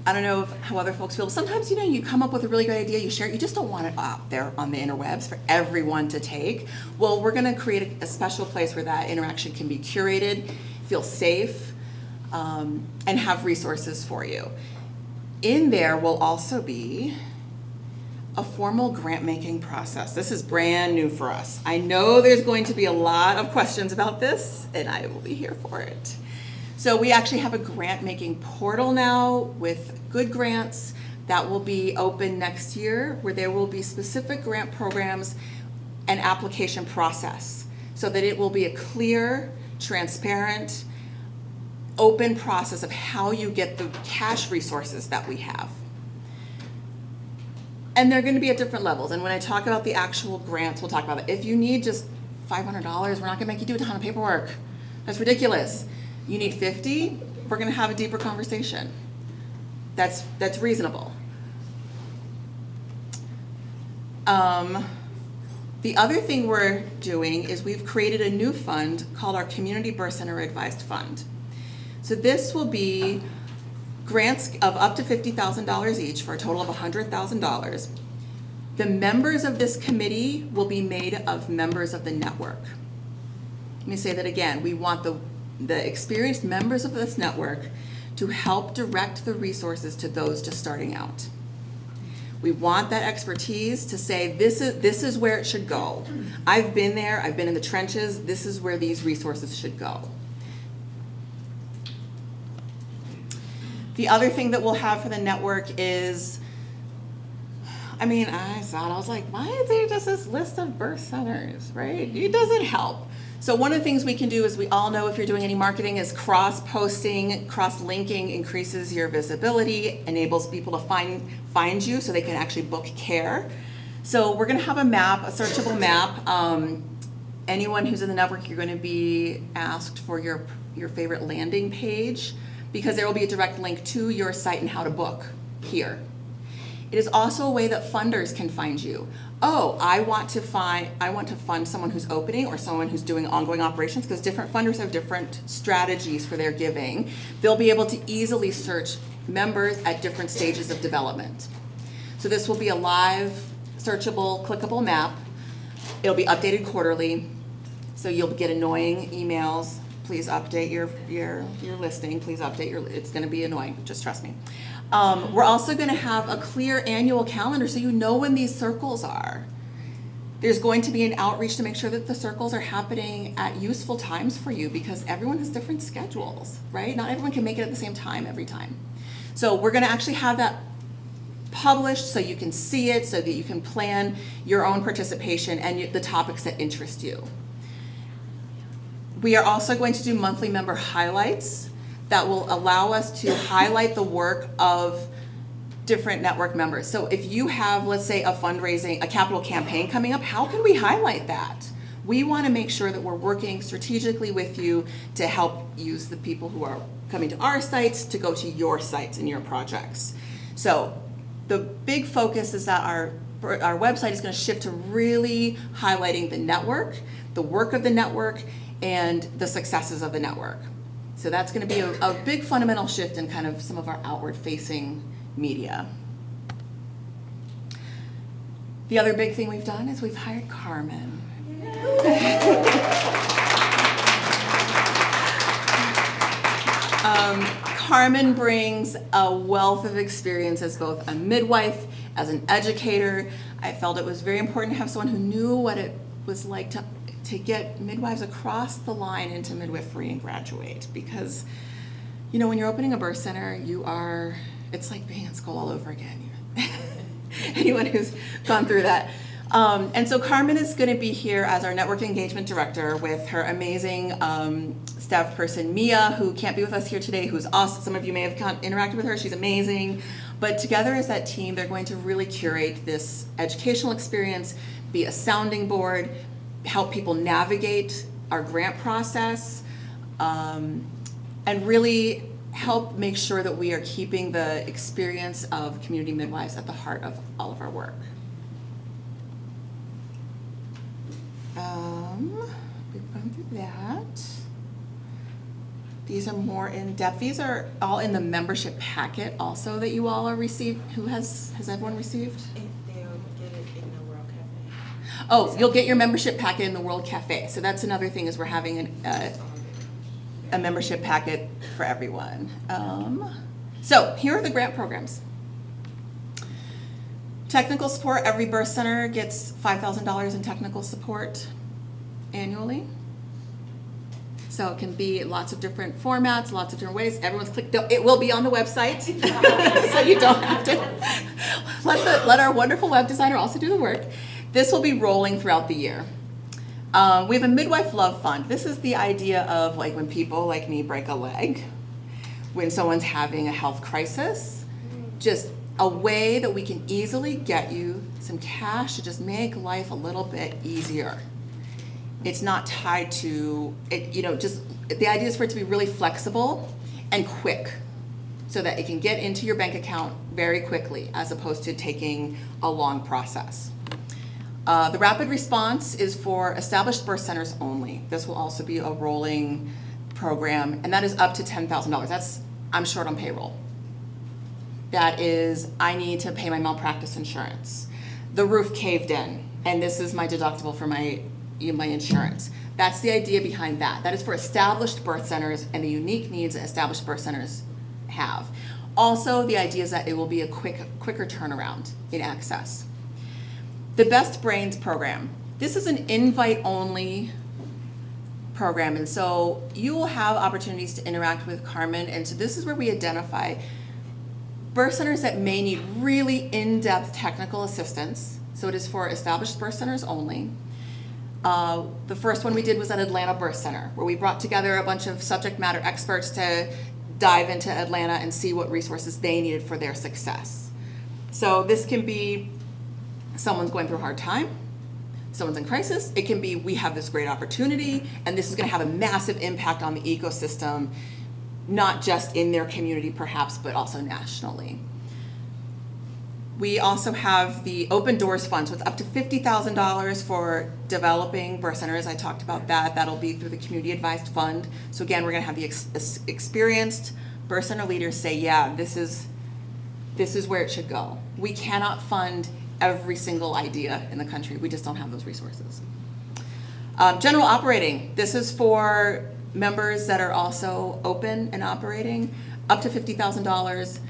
I don't know how other folks feel. Sometimes, you know, you come up with a really great idea, you share it, you just don't want it out there on the interwebs for everyone to take. Well, we're gonna create a special place where that interaction can be curated, feel safe, and have resources for you. In there will also be a formal grant making process. This is brand new for us. I know there's going to be a lot of questions about this, and I will be here for it. So we actually have a grant making portal now with good grants that will be open next year, where there will be specific grant programs and application process so that it will be a clear, transparent, open process of how you get the cash resources that we have. And they're going to be at different levels. And when I talk about the actual grants, we'll talk about it. If you need just $500, we're not going to make you do a ton of paperwork. That's ridiculous. You need 50, we're going to have a deeper conversation. That's reasonable. The other thing we're doing is we've created a new fund called our Community Birth Center Advised Fund. So this will be grants of up to $50,000 each for a total of $100,000. The members of this committee will be made of members of the network. Let me say that again. We want the experienced members of this network to help direct the resources to those just starting out. We want that expertise to say, this is where it should go. I've been there, I've been in the trenches, this is where these resources should go. The other thing that we'll have for the network is, I was like, why is there just this list of birth centers, right? It doesn't help. So one of the things we can do, is we all know if you're doing any marketing, is cross-posting, cross-linking increases your visibility, enables people to find you so they can actually book care. So we're gonna have a map, a searchable map. Anyone who's in the network, you're gonna be asked for your favorite landing page, because there will be a direct link to your site and how to book here. It is also a way that funders can find you. Oh, I want to fund someone who's opening or someone who's doing ongoing operations, because different funders have different strategies for their giving. They'll be able to easily search members at different stages of development. So this will be a live, searchable, clickable map. It'll be updated quarterly, so you'll get annoying emails. Please update your listing. Please update it's gonna be annoying, just trust me. We're also gonna have a clear annual calendar so you know when these circles are. There's going to be an outreach to make sure that the circles are happening at useful times for you, because everyone has different schedules, right? Not everyone can make it at the same time every time. So we're gonna actually have that published so you can see it, so that you can plan your own participation and the topics that interest you. We are also going to do monthly member highlights that will allow us to highlight the work of different network members. So if you have, let's say, a fundraising, a capital campaign coming up, how can we highlight that? We want to make sure that we're working strategically with you to help use the people who are coming to our sites to go to your sites and your projects. So the big focus is that our website is going to shift to really highlighting the network, the work of the network, and the successes of the network. So that's going to be a big fundamental shift in kind of some of our outward-facing media. The other big thing we've done is we've hired Carmen. Carmen brings a wealth of experience as both a midwife, as an educator. I felt it was very important to have someone who knew what it was like to get midwives across the line into midwifery and graduate, because you know when you're opening a birth center, it's like being in school all over again. Anyone who's gone through that. And so Carmen is going to be here as our network engagement director with her amazing staff person, Mia, who can't be with us here today, who's awesome. Some of you may have interacted with her. She's amazing. But together as that team, they're going to really curate this educational experience, be a sounding board, help people navigate our grant process, and really help make sure that we are keeping the experience of community midwives at the heart of all of our work. We've gone through that. These are more in depth. These are all in the membership packet also that you all are received. Has everyone received? They'll get it in the World Cafe. Oh, you'll get your membership packet in the World Cafe. So that's another thing, is we're having a membership packet for everyone. So here are the grant programs. Technical support, every birth center gets $5,000 in technical support annually. So it can be lots of different formats, lots of different ways. Everyone's clicked, it will be on the website. So you don't have to let our wonderful web designer also do the work. This will be rolling throughout the year. We have a Midwife Love Fund. This is the idea of like when people like me break a leg, when someone's having a health crisis, just a way that we can easily get you some cash to just make life a little bit easier. It's not tied to it, just the idea is for it to be really flexible and quick so that it can get into your bank account very quickly as opposed to taking a long process. The rapid response is for established birth centers only. This will also be a rolling program, and that is up to $10,000. That's, I'm short on payroll. That is, I need to pay my malpractice insurance. The roof caved in, and this is my deductible for my insurance. That's the idea behind that. That is for established birth centers and the unique needs that established birth centers have. Also, the idea is that it will be a quicker turnaround in access. The Best Brains program. This is an invite-only program, and so you will have opportunities to interact with Carmen, and so this is where we identify birth centers that may need really in-depth technical assistance. So it is for established birth centers only. The first one we did was at Atlanta Birth Center, where we brought together a bunch of subject matter experts to dive into Atlanta and see what resources they needed for their success. So this can be someone's going through a hard time, someone's in crisis. It can be we have this great opportunity, and this is going to have a massive impact on the ecosystem, not just in their community perhaps, but also nationally. We also have the Open Doors Fund, so it's up to $50,000 for developing birth centers. I talked about that. That'll be through the Community Advised Fund. So again, we're gonna have the experienced birth center leaders say, yeah, this is where it should go. We cannot fund every single idea in the country. We just don't have those resources. General operating. This is for members that are also open and operating, up to $50,000.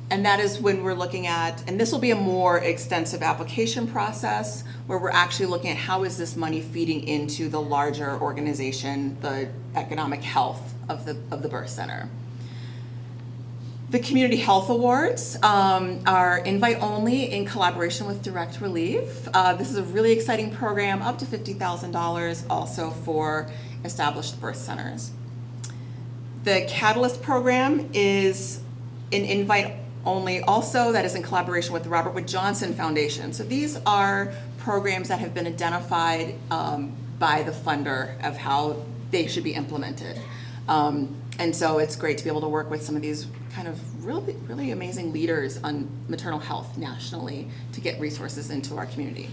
And that is when we're looking at, and this will be a more extensive application process where we're actually looking at how is this money feeding into the larger organization, the economic health of the birth center. The Community Health Awards are invite only in collaboration with Direct Relief. This is a really exciting program, up to $50,000, also for established birth centers. The Catalyst program is an invite only also that is in collaboration with the Robert Wood Johnson Foundation. So these are programs that have been identified by the funder of how they should be implemented. And so it's great to be able to work with some of these kind of really, really amazing leaders on maternal health nationally to get resources into our community.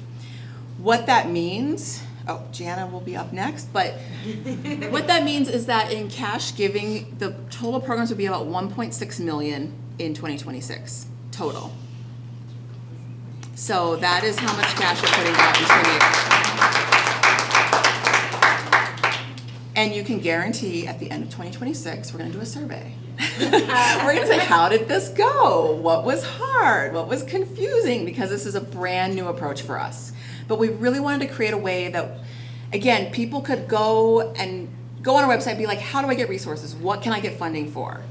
What that means, oh, Gianna will be up next, but what that means is that in cash giving, the total programs would be about 1.6 million in 2026, total. So that is how much cash we're putting out into the And you can guarantee at the end of 2026, we're gonna do a survey. We're gonna say, how did this go? What was hard? What was confusing? Because this is a brand new approach for us. But we really wanted to create a way that, again, people could go on our website and be like, how do I get resources? What can I get funding for?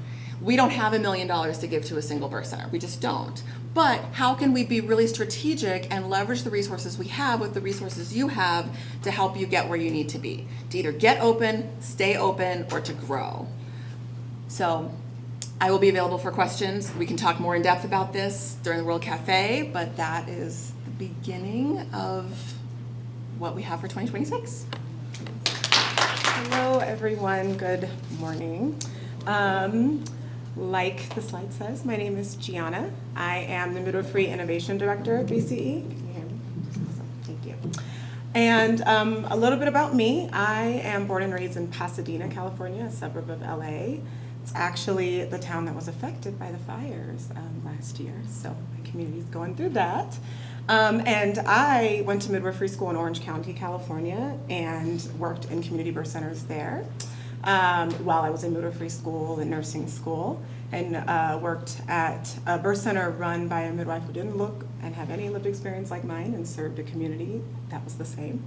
We don't have $1 million to give to a single birth center. We just don't. But how can we be really strategic and leverage the resources we have with the resources you have to help you get where you need to be, to either get open, stay open, or to grow? So I will be available for questions. We can talk more in depth about this during the World Cafe, but that is the beginning of what we have for 2026. Hello, everyone. Good morning. Like the slide says, my name is Gianna. I am the Midwifery Innovation Director at BCE. Can you hear me? Awesome. Thank you. And a little bit about me. I am born and raised in Pasadena, California, a suburb of LA. It's actually the town that was affected by the fires last year, so my community is going through that. And I went to midwifery school in Orange County, California, and worked in community birth centers there while I was in midwifery school and nursing school, and worked at a birth center run by a midwife who didn't look and have any lived experience like mine, and served a community that was the same.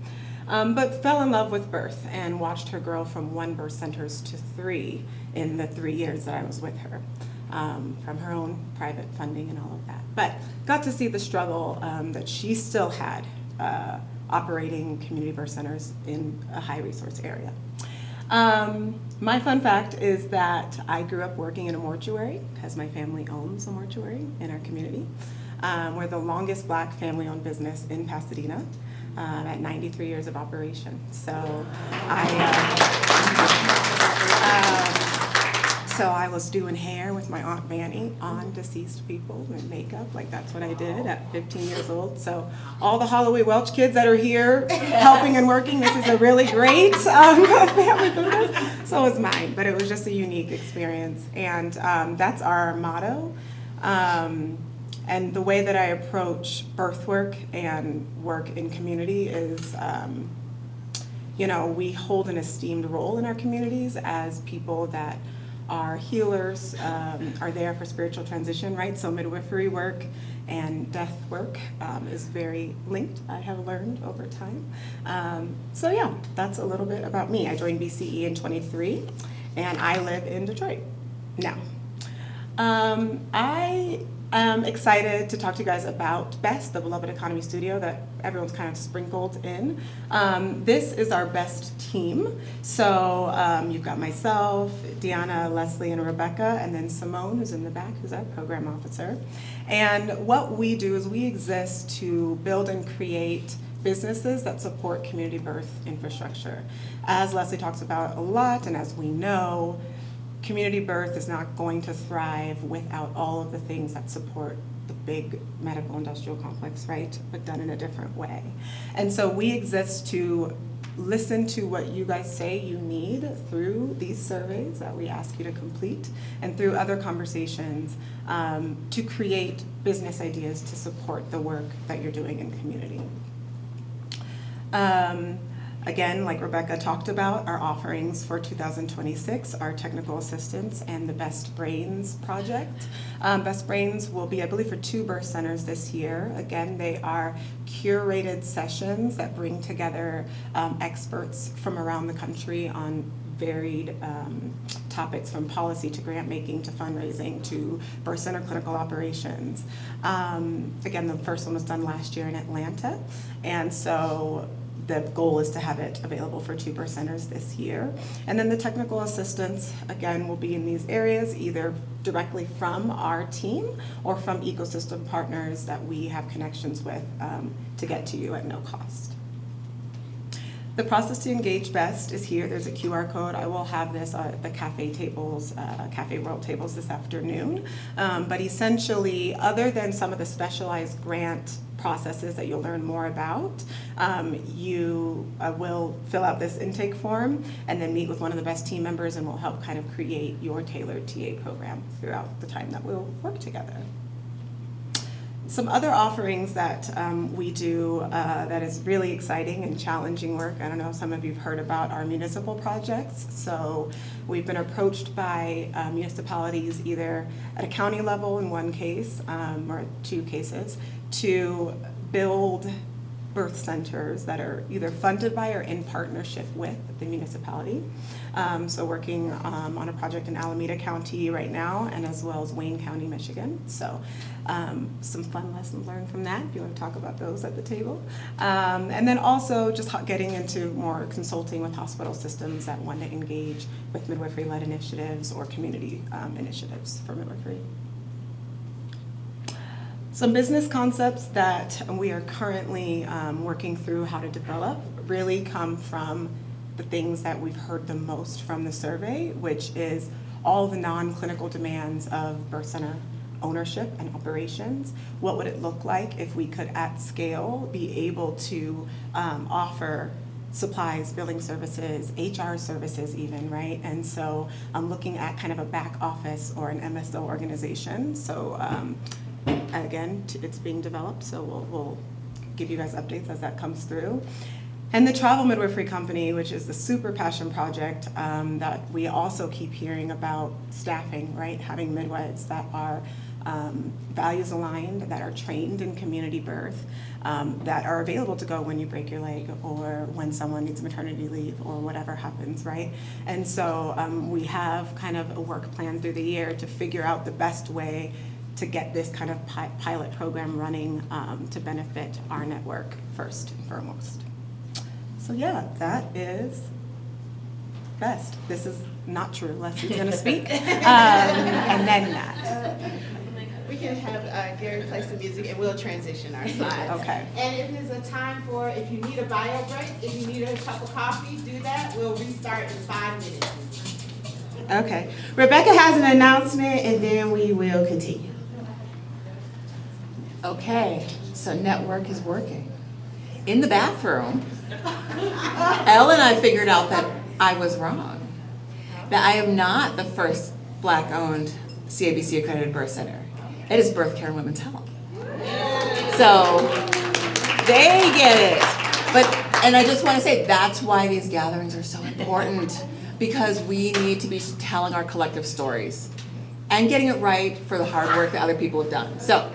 But fell in love with birth and watched her grow from 1 birth centers to 3 in the 3 years that I was with her, from her own private funding and all of that. But got to see the struggle that she still had operating community birth centers in a high resource area. My fun fact is that I grew up working in a mortuary because my family owns a mortuary in our community. We're the longest Black family-owned business in Pasadena at 93 years of operation. So I was doing hair with my Aunt Vanny on deceased people and makeup, like that's what I did at 15 years old. So all the Holloway Welch kids that are here helping and working, this is a really great family business. So it's mine, but it was just a unique experience. And that's our motto. And the way that I approach birth work and work in community is, we hold an esteemed role in our communities as people that are healers, are there for spiritual transition, right? So midwifery work and death work is very linked, I have learned over time. So yeah, that's a little bit about me. I joined BCE in 23, and I live in Detroit now. I am excited to talk to you guys about BEST, the Beloved Economy Studio that everyone's kind of sprinkled in. This is our BEST team. So you've got myself, Deanna, Leslie, and Rebecca, and then Simone, who's in the back, who's our program officer. And what we do is we exist to build and create businesses that support community birth infrastructure. As Leslie talks about a lot, and as we know, community birth is not going to thrive without all of the things that support the big medical industrial complex, right? But done in a different way. And so we exist to listen to what you guys say you need through these surveys that we ask you to complete, and through other conversations to create business ideas to support the work that you're doing in community. Again, like Rebecca talked about, our offerings for 2026 are technical assistance and the Best Brains project. Best Brains will be, I believe, for 2 birth centers this year. Again, they are curated sessions that bring together experts from around the country on varied topics, from policy to grant making to fundraising to birth center clinical operations. Again, the first one was done last year in Atlanta, and so the goal is to have it available for 2 birth centers this year. And then the technical assistance, again, will be in these areas, either directly from our team or from ecosystem partners that we have connections with to get to you at no cost. The process to engage best is here. There's a QR code. I will have this at the cafe tables, Cafe World tables this afternoon. But essentially, other than some of the specialized grant processes that you'll learn more about, you will fill out this intake form and then meet with one of the best team members, and we'll help kind of create your tailored TA program throughout the time that we'll work together. Some other offerings that we do that is really exciting and challenging work, I don't know if some of you have heard about our municipal projects. So we've been approached by municipalities either at a county level in one case, or 2 cases, to build birth centers that are either funded by or in partnership with the municipality. So working on a project in Alameda County right now, and as well as Wayne County, Michigan. So some fun lessons learned from that, if you want to talk about those at the table. And then also just getting into more consulting with hospital systems that want to engage with midwifery-led initiatives or community initiatives for midwifery. Some business concepts that we are currently working through how to develop really come from the things that we've heard the most from the survey, which is all the non-clinical demands of birth center ownership and operations. What would it look like if we could, at scale, be able to offer supplies, billing services, HR services even, right? And so I'm looking at kind of a back office or an MSO organization. So again, it's being developed, so we'll give you guys updates as that comes through. And the Travel Midwifery Company, which is the super passion project that we also keep hearing about staffing, right? Having midwives that are values aligned, that are trained in community birth, that are available to go when you break your leg or when someone needs maternity leave or whatever happens, right? And so we have kind of a work plan through the year to figure out the best way to get this kind of pilot program running to benefit our network first and foremost. So yeah, that is best. This is not true. Leslie's gonna speak, and then that. We can have Gary play some music and we'll transition our slides. Okay. And if there's a time for, if you need a bio break, if you need a cup of coffee, do that. We'll restart in 5 minutes. Okay. Rebecca has an announcement and then we will continue. Okay, so network is working. In the bathroom, Elle and I figured out that I was wrong. That I am not the first Black-owned CABC accredited birth center. It is Birth Care and Women's Health. So they get it. And I just want to say that's why these gatherings are so important, because we need to be telling our collective stories and getting it right for the hard work that other people have done. So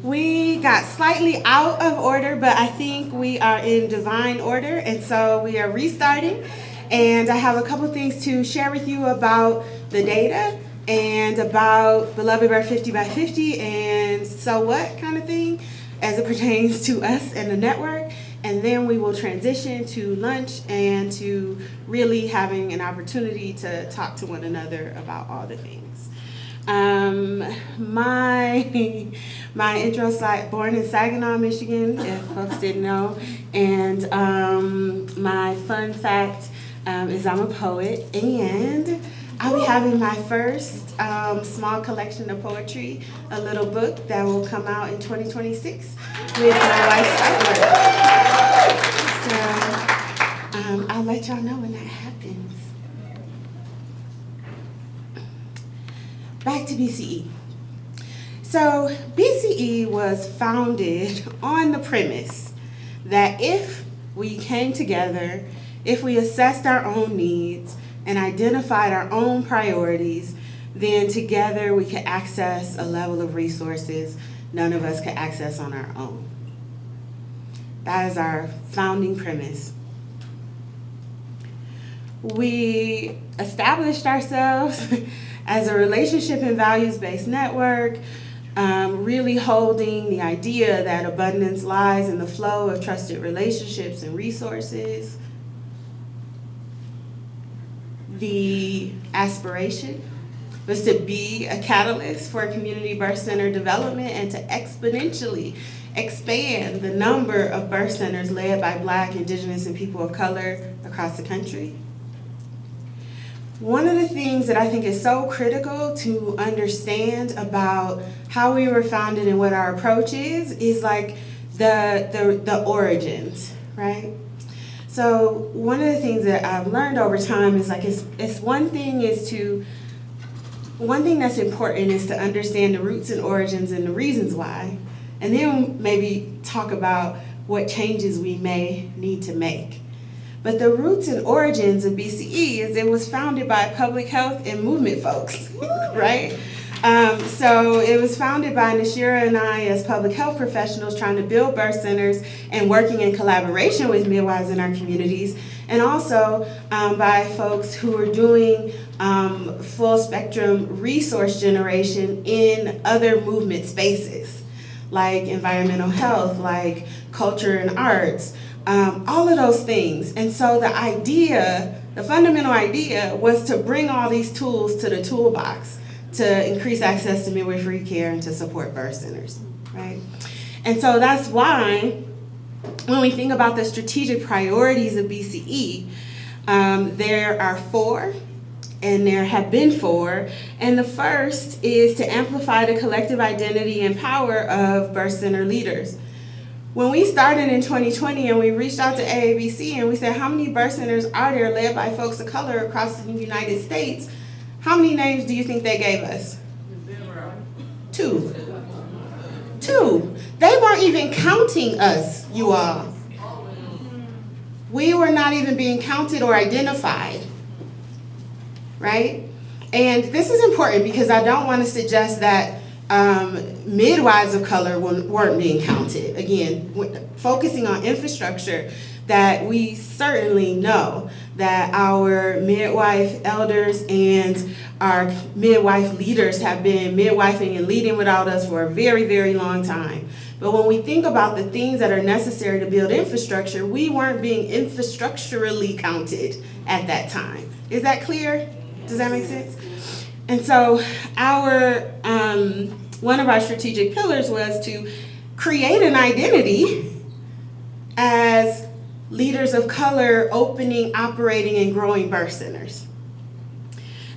we got slightly out of order, but I think we are in divine order, and so we are restarting. And I have a couple things to share with you about the data and about Beloved Birth 50 by 50 and so what kind of thing as it pertains to us and the network. And then we will transition to lunch and to really having an opportunity to talk to one another about all the things. My intro site, born in Saginaw, Michigan, if folks didn't know. And my fun fact is I'm a poet, and I'll be having my first small collection of poetry, a little book that will come out in 2026 with my wife's artwork. So I'll let y'all know when that happens. Back to BCE. So BCE was founded on the premise that if we came together, if we assessed our own needs and identified our own priorities, then together we could access a level of resources none of us could access on our own. That is our founding premise. we established ourselves as a relationship and values-based network, really holding the idea that abundance lies in the flow of trusted relationships and resources. The aspiration was to be a catalyst for community birth center development and to exponentially expand the number of birth centers led by Black, Indigenous, and people of color across the country. One of the things that I think is so critical to understand about how we were founded and what our approach is like the origins, right? So one of the things that I've learned over time is like one thing that's important is to understand the roots and origins and the reasons why, and then maybe talk about what changes we may need to make. But the roots and origins of BCE is it was founded by public health and movement folks, right? So it was founded by Nashira and I as public health professionals trying to build birth centers and working in collaboration with midwives in our communities, and also by folks who are doing full spectrum resource generation in other movement spaces, like environmental health, like culture and arts, all of those things. And so the fundamental idea was to bring all these tools to the toolbox to increase access to midwifery care and to support birth centers, right? And so that's why when we think about the strategic priorities of BCE, there are 4, and there have been 4, and the first is to amplify the collective identity and power of birth center leaders. When we started in 2020 and we reached out to AABC and we said, how many birth centers are there led by folks of color across the United States? How many names do you think they gave us? 2. 2. They weren't even counting us, you all. We were not even being counted or identified, right? And this is important because I don't want to suggest that midwives of color weren't being counted. Again, focusing on infrastructure, that we certainly know that our midwife elders and our midwife leaders have been midwifing and leading without us for a very, very long time. But when we think about the things that are necessary to build infrastructure, we weren't being infrastructurally counted at that time. Is that clear? Does that make sense? And so our one of our strategic pillars was to create an identity as leaders of color opening, operating, and growing birth centers.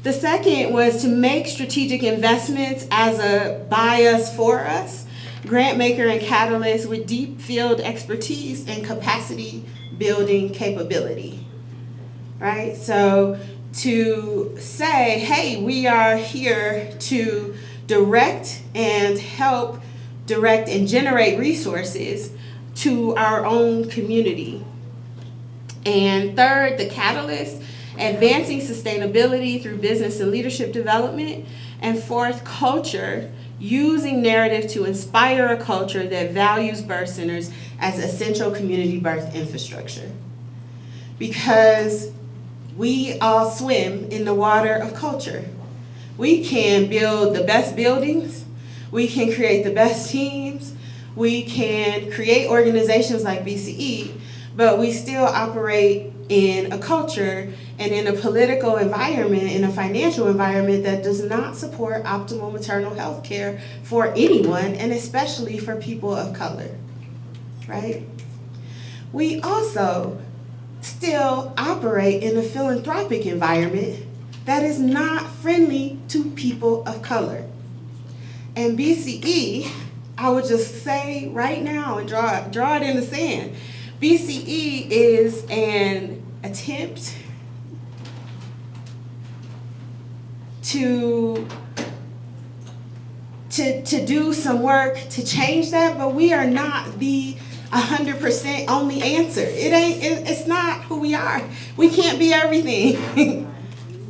The second was to make strategic investments as a by us, for us, grant maker and catalyst with deep field expertise and capacity building capability, right? So to say, hey, we are here to direct and help direct and generate resources to our own community. And third, the catalyst, advancing sustainability through business and leadership development. And fourth, culture, using narrative to inspire a culture that values birth centers as essential community birth infrastructure. Because we all swim in the water of culture. We can build the best buildings, we can create the best teams, we can create organizations like BCE, but we still operate in a culture and in a political environment, in a financial environment that does not support optimal maternal health care for anyone, and especially for people of color, right? We also still operate in a philanthropic environment that is not friendly to people of color. And BCE, I would just say right now and draw it in the sand, BCE is an attempt to do some work to change that, but we are not the 100% only answer. It's not who we are. We can't be everything,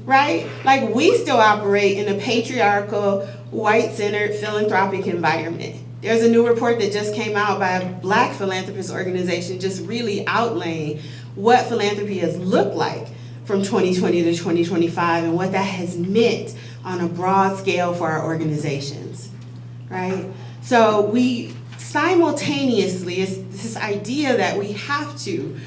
right? Like, we still operate in a patriarchal, white-centered, philanthropic environment. There's a new report that just came out by a Black philanthropist organization just really outlaying what philanthropy has looked like from 2020 to 2025 and what that has meant on a broad scale for our organizations, right? So we simultaneously, it's this idea that we have to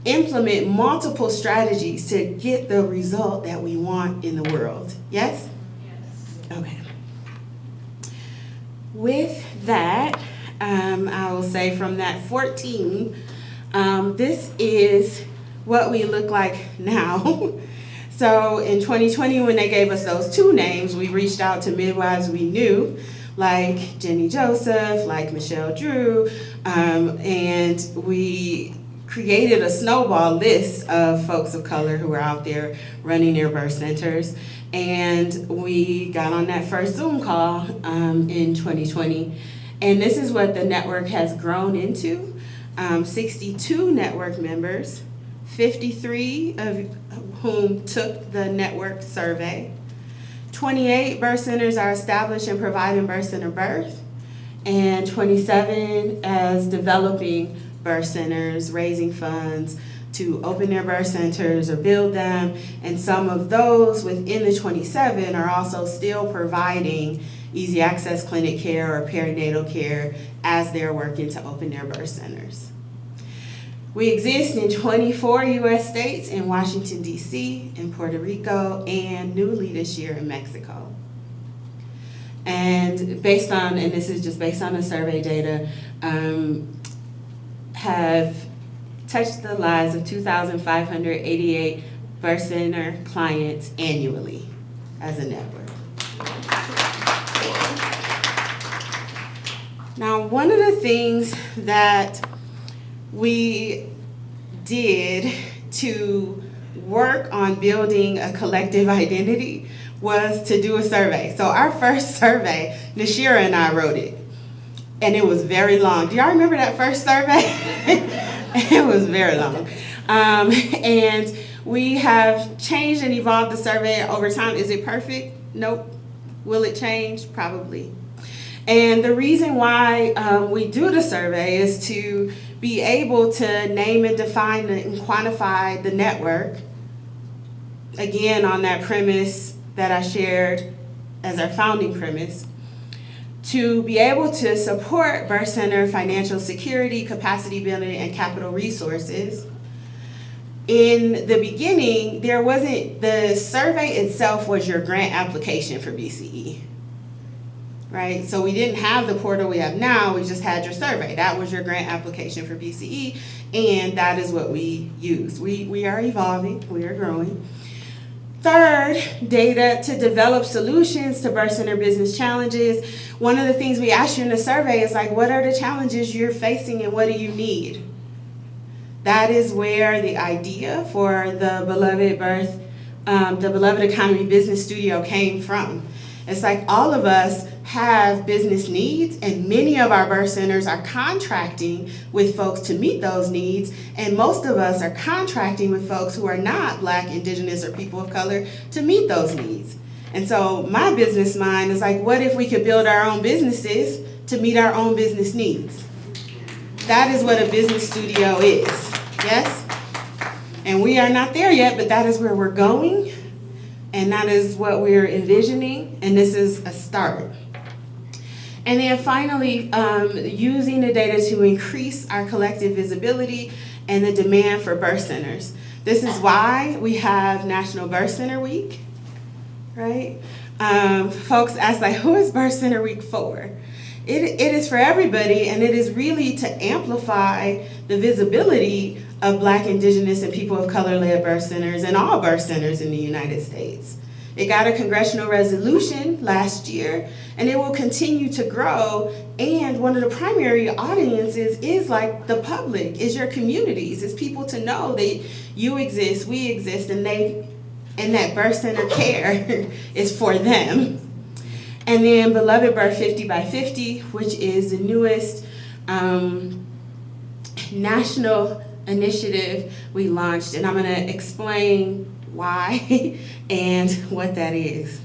implement multiple strategies to get the result that we want in the world. Yes? Yes. Okay. With that, I will say from that 14, this is what we look like now. So in 2020, when they gave us those two names, we reached out to midwives we knew, like Jenny Joseph, like Michelle Drew, and we created a snowball list of folks of color who were out there running their birth centers. And we got on that first Zoom call in 2020. And this is what the network has grown into. 62 network members, 53 of whom took the network survey. 28 birth centers are established and providing birth center birth, and 27 as developing birth centers, raising funds to open their birth centers or build them, and some of those within the 27 are also still providing easy access clinic care or perinatal care as they're working to open their birth centers. We exist in 24 U.S. states, in Washington, D.C., in Puerto Rico, and newly this year in Mexico. And based on, and this is just based on the survey data, have touched the lives of 2,588 birth center clients annually as a network. Now, one of the things that we did to work on building a collective identity was to do a survey. So our first survey, Nashira and I wrote it, and it was very long. Do y'all remember that first survey? It was very long. And we have changed and evolved the survey over time. Is it perfect? Nope. Will it change? Probably. And the reason why we do the survey is to be able to name and define and quantify the network, again, on that premise that I shared as our founding premise, to be able to support birth center financial security, capacity building, and capital resources. In the beginning, the survey itself was your grant application for BCE. Right? So we didn't have the portal we have now, we just had your survey. That was your grant application for BCE, and that is what we use. We are evolving, we are growing. Third, data to develop solutions to birth center business challenges. One of the things we asked you in the survey is like, what are the challenges you're facing and what do you need? That is where the idea for the Beloved Economy Business Studio came from. It's like all of us have business needs, and many of our birth centers are contracting with folks to meet those needs, and most of us are contracting with folks who are not Black, Indigenous, or people of color to meet those needs. And so my business mind is like, what if we could build our own businesses to meet our own business needs? That is what a business studio is, yes? And we are not there yet, but that is where we're going, and that is what we're envisioning, and this is a start. And then finally, using the data to increase our collective visibility and the demand for birth centers. This is why we have National Birth Center Week, right? Folks ask, like, who is Birth Center Week for? It is for everybody, and it is really to amplify the visibility of Black, Indigenous, and people of color-led birth centers and all birth centers in the United States. It got a congressional resolution last year, and it will continue to grow. And one of the primary audiences is like the public, is your communities, is people to know that you exist, we exist, and that birth center care is for them. And then Beloved Birth 50 by 50, which is the newest national initiative we launched, and I'm going to explain why and what that is.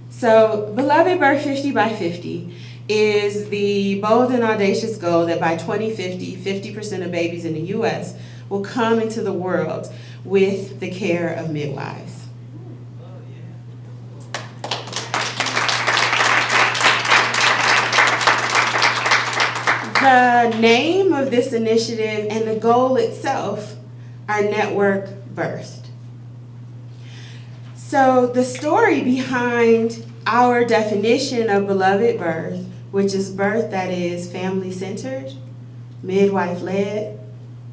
So Beloved Birth 50 by 50 is the bold and audacious goal that by 2050, 50% of babies in the U.S. will come into the world with the care of midwives. The name of this initiative and the goal itself are Network Birthed. So the story behind our definition of beloved birth, which is birth that is family-centered, midwife-led,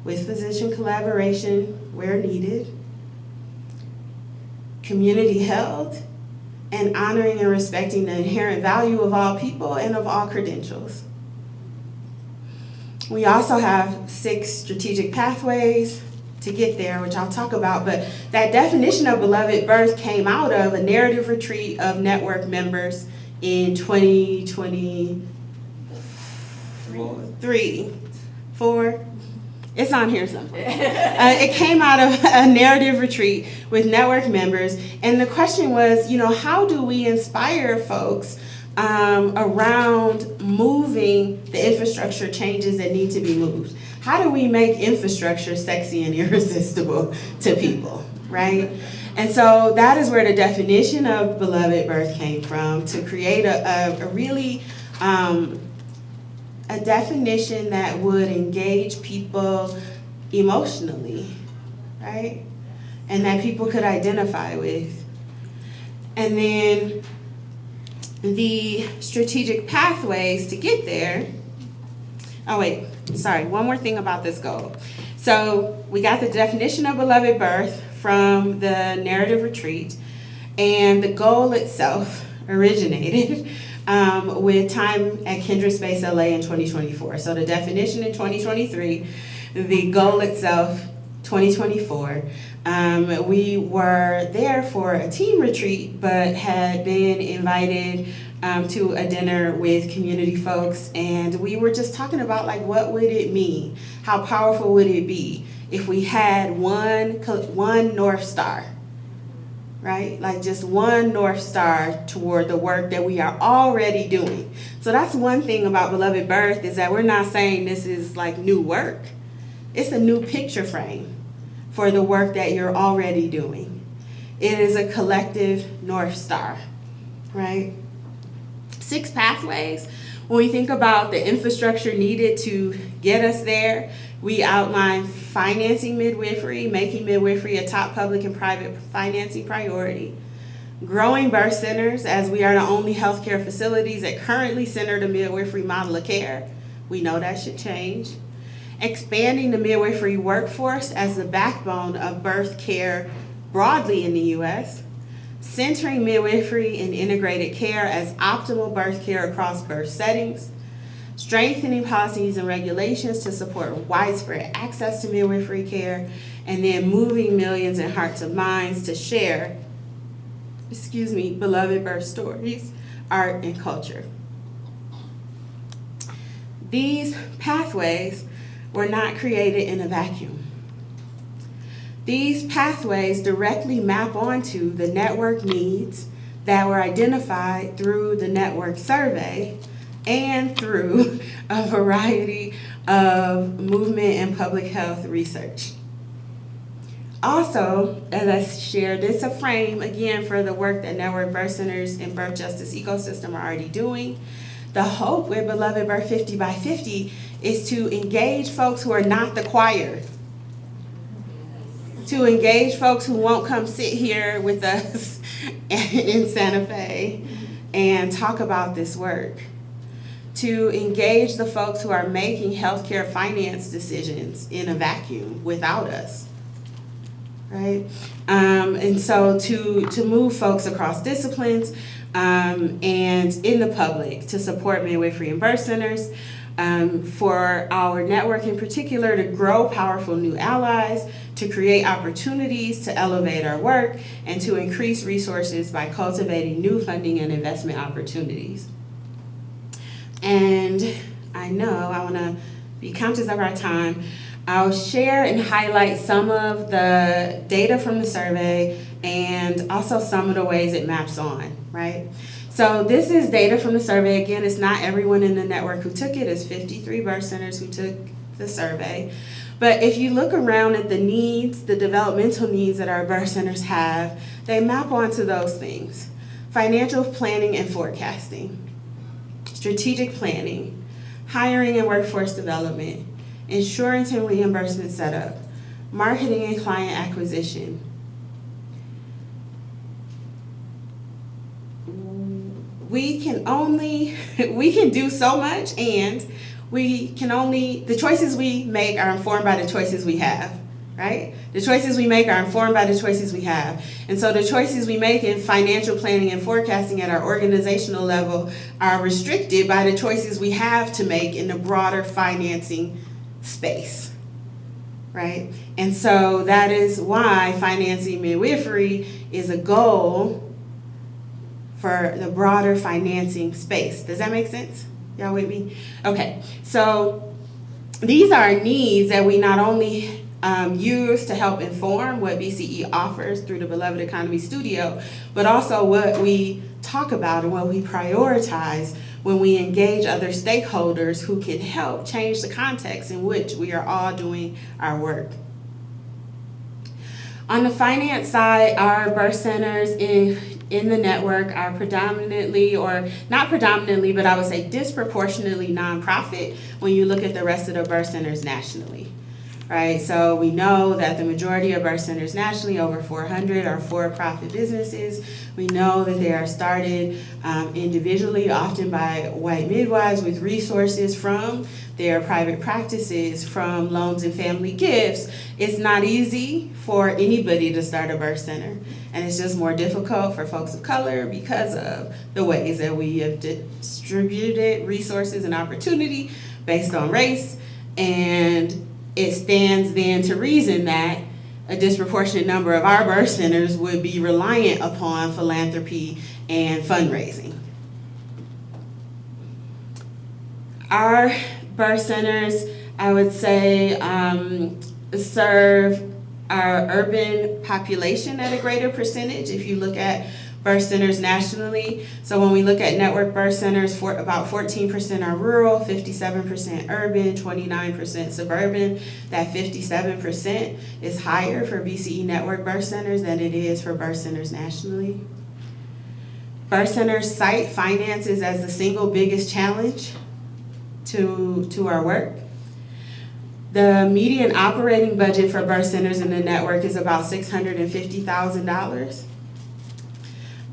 with physician collaboration where needed, community-held, and honoring and respecting the inherent value of all people and of all credentials. We also have 6 strategic pathways to get there, which I'll talk about, but that definition of beloved birth came out of a narrative retreat of network members in 2023, 4, it's on here somewhere. It came out of a narrative retreat with network members, and the question was, how do we inspire folks around moving the infrastructure changes that need to be moved? How do we make infrastructure sexy and irresistible to people, right? And so that is where the definition of beloved birth came from, to create a really a definition that would engage people emotionally, right? And that people could identify with. And then the strategic pathways to get there. Oh wait, sorry, one more thing about this goal. So we got the definition of beloved birth from the narrative retreat, and the goal itself originated with time at Kindred Space LA in 2024. So the definition in 2023, the goal itself 2024. We were there for a team retreat, but had been invited to a dinner with community folks, and we were just talking about what would it mean? How powerful would it be if we had one North Star, right? Just one North Star toward the work that we are already doing. So that's one thing about Beloved Birth, is that we're not saying this is new work. It's a new picture frame for the work that you're already doing. It is a collective North Star, right? 6 pathways. When we think about the infrastructure needed to get us there, we outline financing midwifery, making midwifery a top public and private financing priority, growing birth centers, as we are the only healthcare facilities that currently center the midwifery model of care. We know that should change. Expanding the midwifery workforce as the backbone of birth care broadly in the U.S., centering midwifery and integrated care as optimal birth care across birth settings, strengthening policies and regulations to support widespread access to midwifery care, and then moving millions in hearts and minds to share, beloved birth stories, art, and culture. These pathways were not created in a vacuum. These pathways directly map onto the network needs that were identified through the network survey and through a variety of movement and public health research. Also, as I shared, it's a frame, again, for the work that network birth centers and birth justice ecosystem are already doing. The hope with Beloved Birth 50 by 50 is to engage folks who are not the choir, to engage folks who won't come sit here with us in Santa Fe and talk about this work, to engage the folks who are making healthcare finance decisions in a vacuum without us, right? And so to move folks across disciplines and in the public to support midwifery and birth centers, for our network in particular to grow powerful new allies, to create opportunities to elevate our work, and to increase resources by cultivating new funding and investment opportunities. And I know I want to be conscious of our time. I'll share and highlight some of the data from the survey and also some of the ways it maps on, right? So this is data from the survey. Again, it's not everyone in the network who took it. It's 53 birth centers who took the survey. But if you look around at the needs, the developmental needs that our birth centers have, they map onto those things. Financial planning and forecasting, strategic planning, hiring and workforce development, insurance and reimbursement setup, marketing and client acquisition. We can do so much, and the choices we make are informed by the choices we have, right? The choices we make are informed by the choices we have. And so the choices we make in financial planning and forecasting at our organizational level are restricted by the choices we have to make in the broader financing space, right? And so that is why financing midwifery is a goal for the broader financing space. Does that make sense? Y'all with me? Okay, so these are needs that we not only use to help inform what BCE offers through the Beloved Economy Studio, but also what we talk about and what we prioritize when we engage other stakeholders who can help change the context in which we are all doing our work. On the finance side, our birth centers in the network are predominantly, or not predominantly, but I would say disproportionately nonprofit when you look at the rest of the birth centers nationally, right? So we know that the majority of birth centers nationally, over 400, are for-profit businesses. We know that they are started individually, often by white midwives with resources from their private practices, from loans and family gifts. It's not easy for anybody to start a birth center, and it's just more difficult for folks of color because of the ways that we have distributed resources and opportunity based on race. And it stands then to reason that a disproportionate number of our birth centers would be reliant upon philanthropy and fundraising. Our birth centers, I would say, serve our urban population at a greater percentage if you look at birth centers nationally. So when we look at network birth centers, about 14% are rural, 57% urban, 29% suburban. That 57% is higher for BCE Network birth centers than it is for birth centers nationally. Birth centers cite finances as the single biggest challenge to our work. The median operating budget for birth centers in the network is about $650,000.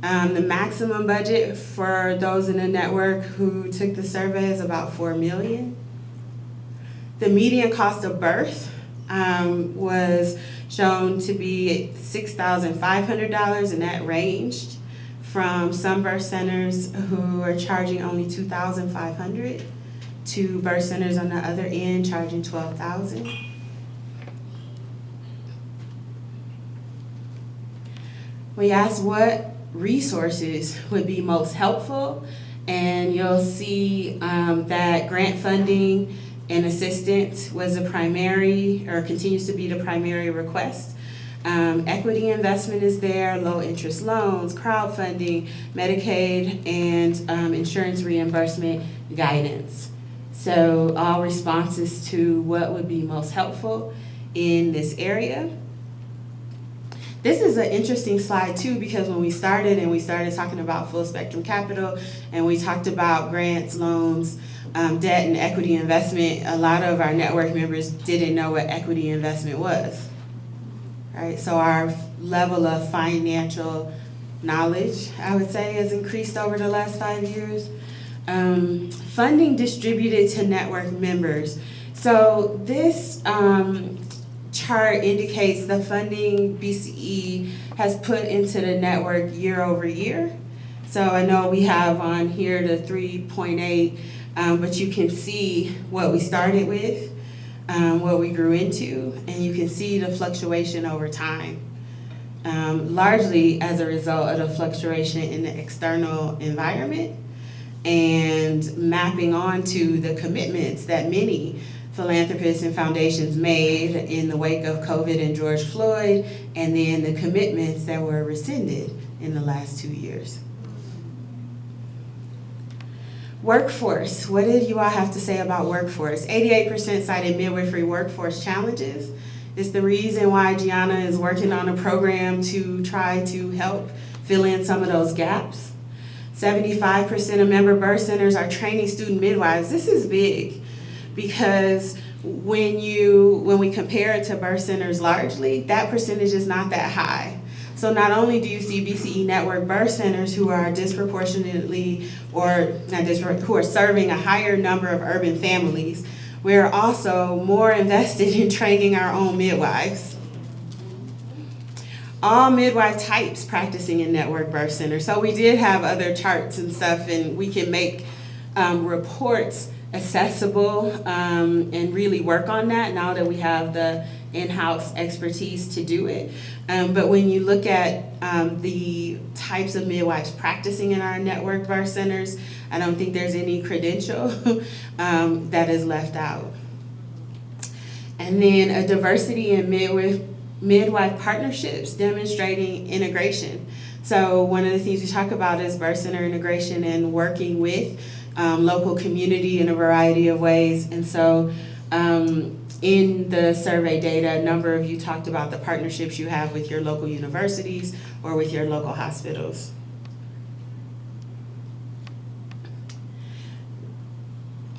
The maximum budget for those in the network who took the survey is about $4 million. The median cost of birth was shown to be $6,500, and that ranged from some birth centers who are charging only $2,500 to birth centers on the other end charging $12,000. We asked what resources would be most helpful, and you'll see that grant funding and assistance was a primary, or continues to be the primary request. Equity investment is there, low interest loans, crowdfunding, Medicaid, and insurance reimbursement guidance. So all responses to what would be most helpful in this area. This is an interesting slide too, because when we started talking about full spectrum capital, and we talked about grants, loans, debt, and equity investment, a lot of our network members didn't know what equity investment was, right? So our level of financial knowledge, I would say, has increased over the last 5 years. Funding distributed to network members. So this chart indicates the funding BCE has put into the network year over year. So I know we have on here the 3.8, but you can see what we started with, what we grew into, and you can see the fluctuation over time, largely as a result of the fluctuation in the external environment and mapping onto the commitments that many philanthropists and foundations made in the wake of COVID and George Floyd, and then the commitments that were rescinded in the last 2 years. Workforce, what did you all have to say about workforce? 88% cited midwifery workforce challenges. It's the reason why Gianna is working on a program to try to help fill in some of those gaps. 75% of member birth centers are training student midwives. This is big because when we compare it to birth centers largely, that percentage is not that high. So not only do you see BCE Network birth centers who are disproportionately, or not who are serving a higher number of urban families, we're also more invested in training our own midwives. All midwife types practicing in network birth centers. So we did have other charts and stuff, and we can make reports accessible and really work on that now that we have the in-house expertise to do it. But when you look at the types of midwives practicing in our network birth centers, I don't think there's any credential that is left out. And then a diversity in midwife partnerships demonstrating integration. So one of the things we talk about is birth center integration and working with local community in a variety of ways. And so in the survey data, a number of you talked about the partnerships you have with your local universities or with your local hospitals.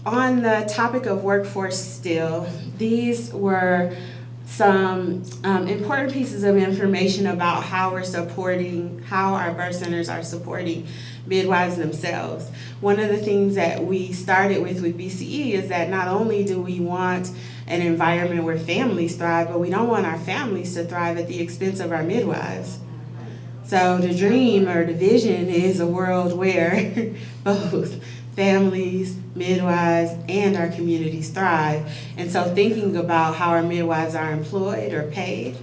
On the topic of workforce still, these were some important pieces of information about how our birth centers are supporting midwives themselves. One of the things that we started with BCE is that not only do we want an environment where families thrive, but we don't want our families to thrive at the expense of our midwives. So the dream or the vision is a world where both families, midwives, and our communities thrive. And so thinking about how our midwives are employed or paid,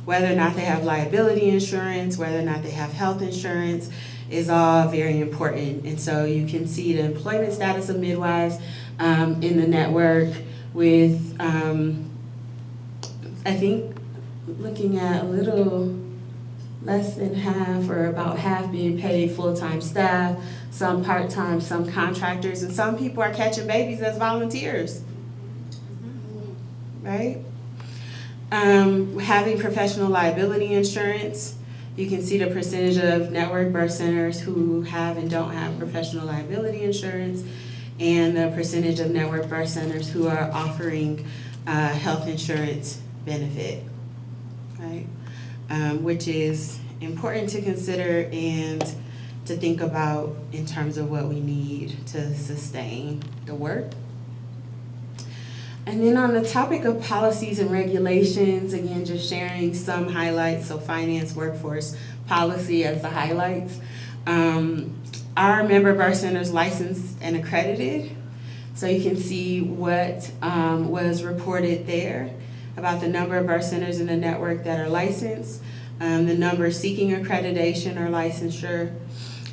whether or not they have liability insurance, whether or not they have health insurance, is all very important. And so you can see the employment status of midwives in the network with, I think, looking at a little less than half or about half being paid full-time staff, some part-time, some contractors, and some people are catching babies as volunteers, right? Having professional liability insurance, you can see the percentage of network birth centers who have and don't have professional liability insurance, and the percentage of network birth centers who are offering health insurance benefit, right? Which is important to consider and to think about in terms of what we need to sustain the work. And then on the topic of policies and regulations, again, just sharing some highlights, so finance, workforce, policy as the highlights. Our member birth centers licensed and accredited, so you can see what was reported there about the number of birth centers in the network that are licensed, the number seeking accreditation or licensure,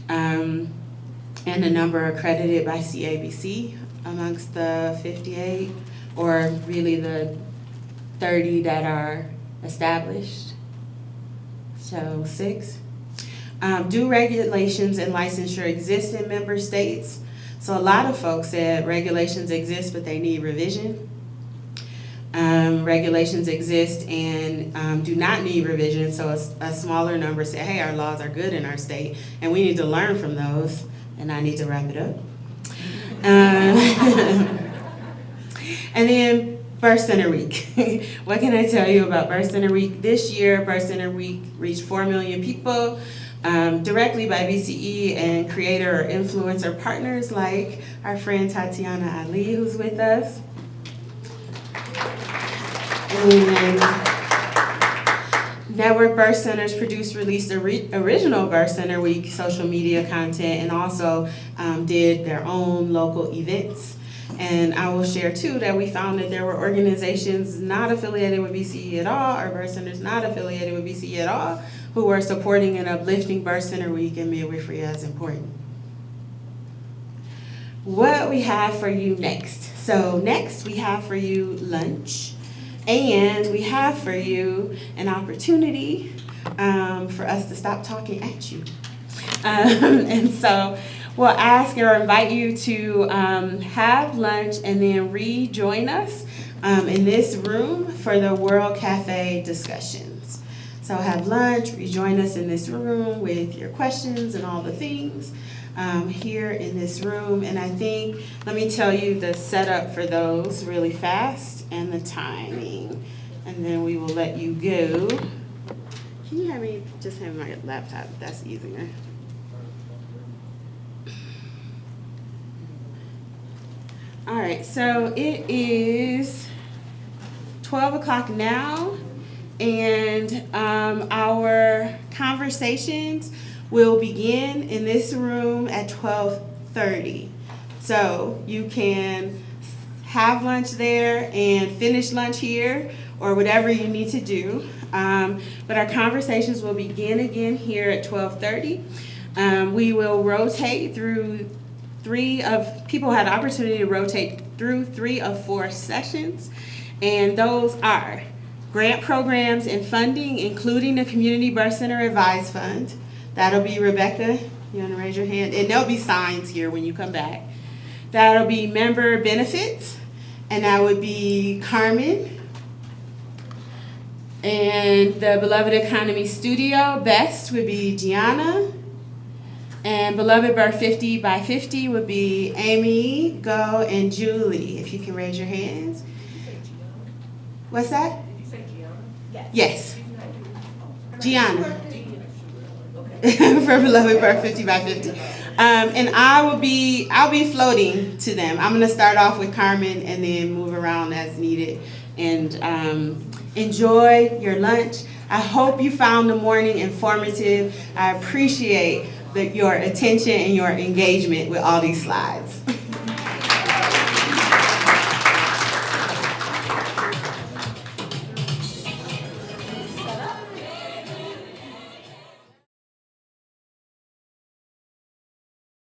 and the number accredited by CABC amongst the 58, or really the 30 that are established, so 6. Do regulations and licensure exist in member states? So a lot of folks said regulations exist, but they need revision. Regulations exist and do not need revision, so a smaller number said, hey, our laws are good in our state, and we need to learn from those, and I need to wrap it up. And then Birth Center Week. What can I tell you about Birth Center Week? This year, Birth Center Week reached 4 million people directly by BCE and creator or influencer partners like our friend Tatiana Ali, who's with us. And Network Birth Centers released original Birth Center Week social media content and also did their own local events. And I will share too that we found that there were organizations not affiliated with BCE at all, or birth centers not affiliated with BCE at all, who were supporting and uplifting Birth Center Week and midwifery as important. What we have for you next. So next we have for you lunch, and we have for you an opportunity for us to stop talking at you. And so we'll ask or invite you to have lunch and then rejoin us in this room for the World Cafe discussions. So have lunch, rejoin us in this room with your questions and all the things here in this room. And I think, let me tell you the setup for those really fast and the timing. And then we will let you go. Can you have me just have my laptop? That's easier. All right, so it is 12 o'clock now, and our conversations will begin in this room at 12:30. So you can have lunch there and finish lunch here, or whatever you need to do. But our conversations will begin again here at 12:30. We will rotate through people had the opportunity to rotate through 3 of 4 sessions. And those are grant programs and funding, including the Community Birth Center Advice Fund. That'll be Rebecca. You want to raise your hand? And there'll be signs here when you come back. That'll be member benefits, and that would be Carmen. And the Beloved Economy Studio, Best, would be Gianna. And Beloved Birth 50 by 50 would be Amy, Go, and Julie, if you can raise your hands. What's that? Did you say Gianna? Yes. Gianna. For Beloved Birth 50 by 50. And I'll be floating to them. I'm gonna start off with Carmen and then move around as needed. And enjoy your lunch. I hope you found the morning informative. I appreciate your attention and your engagement with all these slides.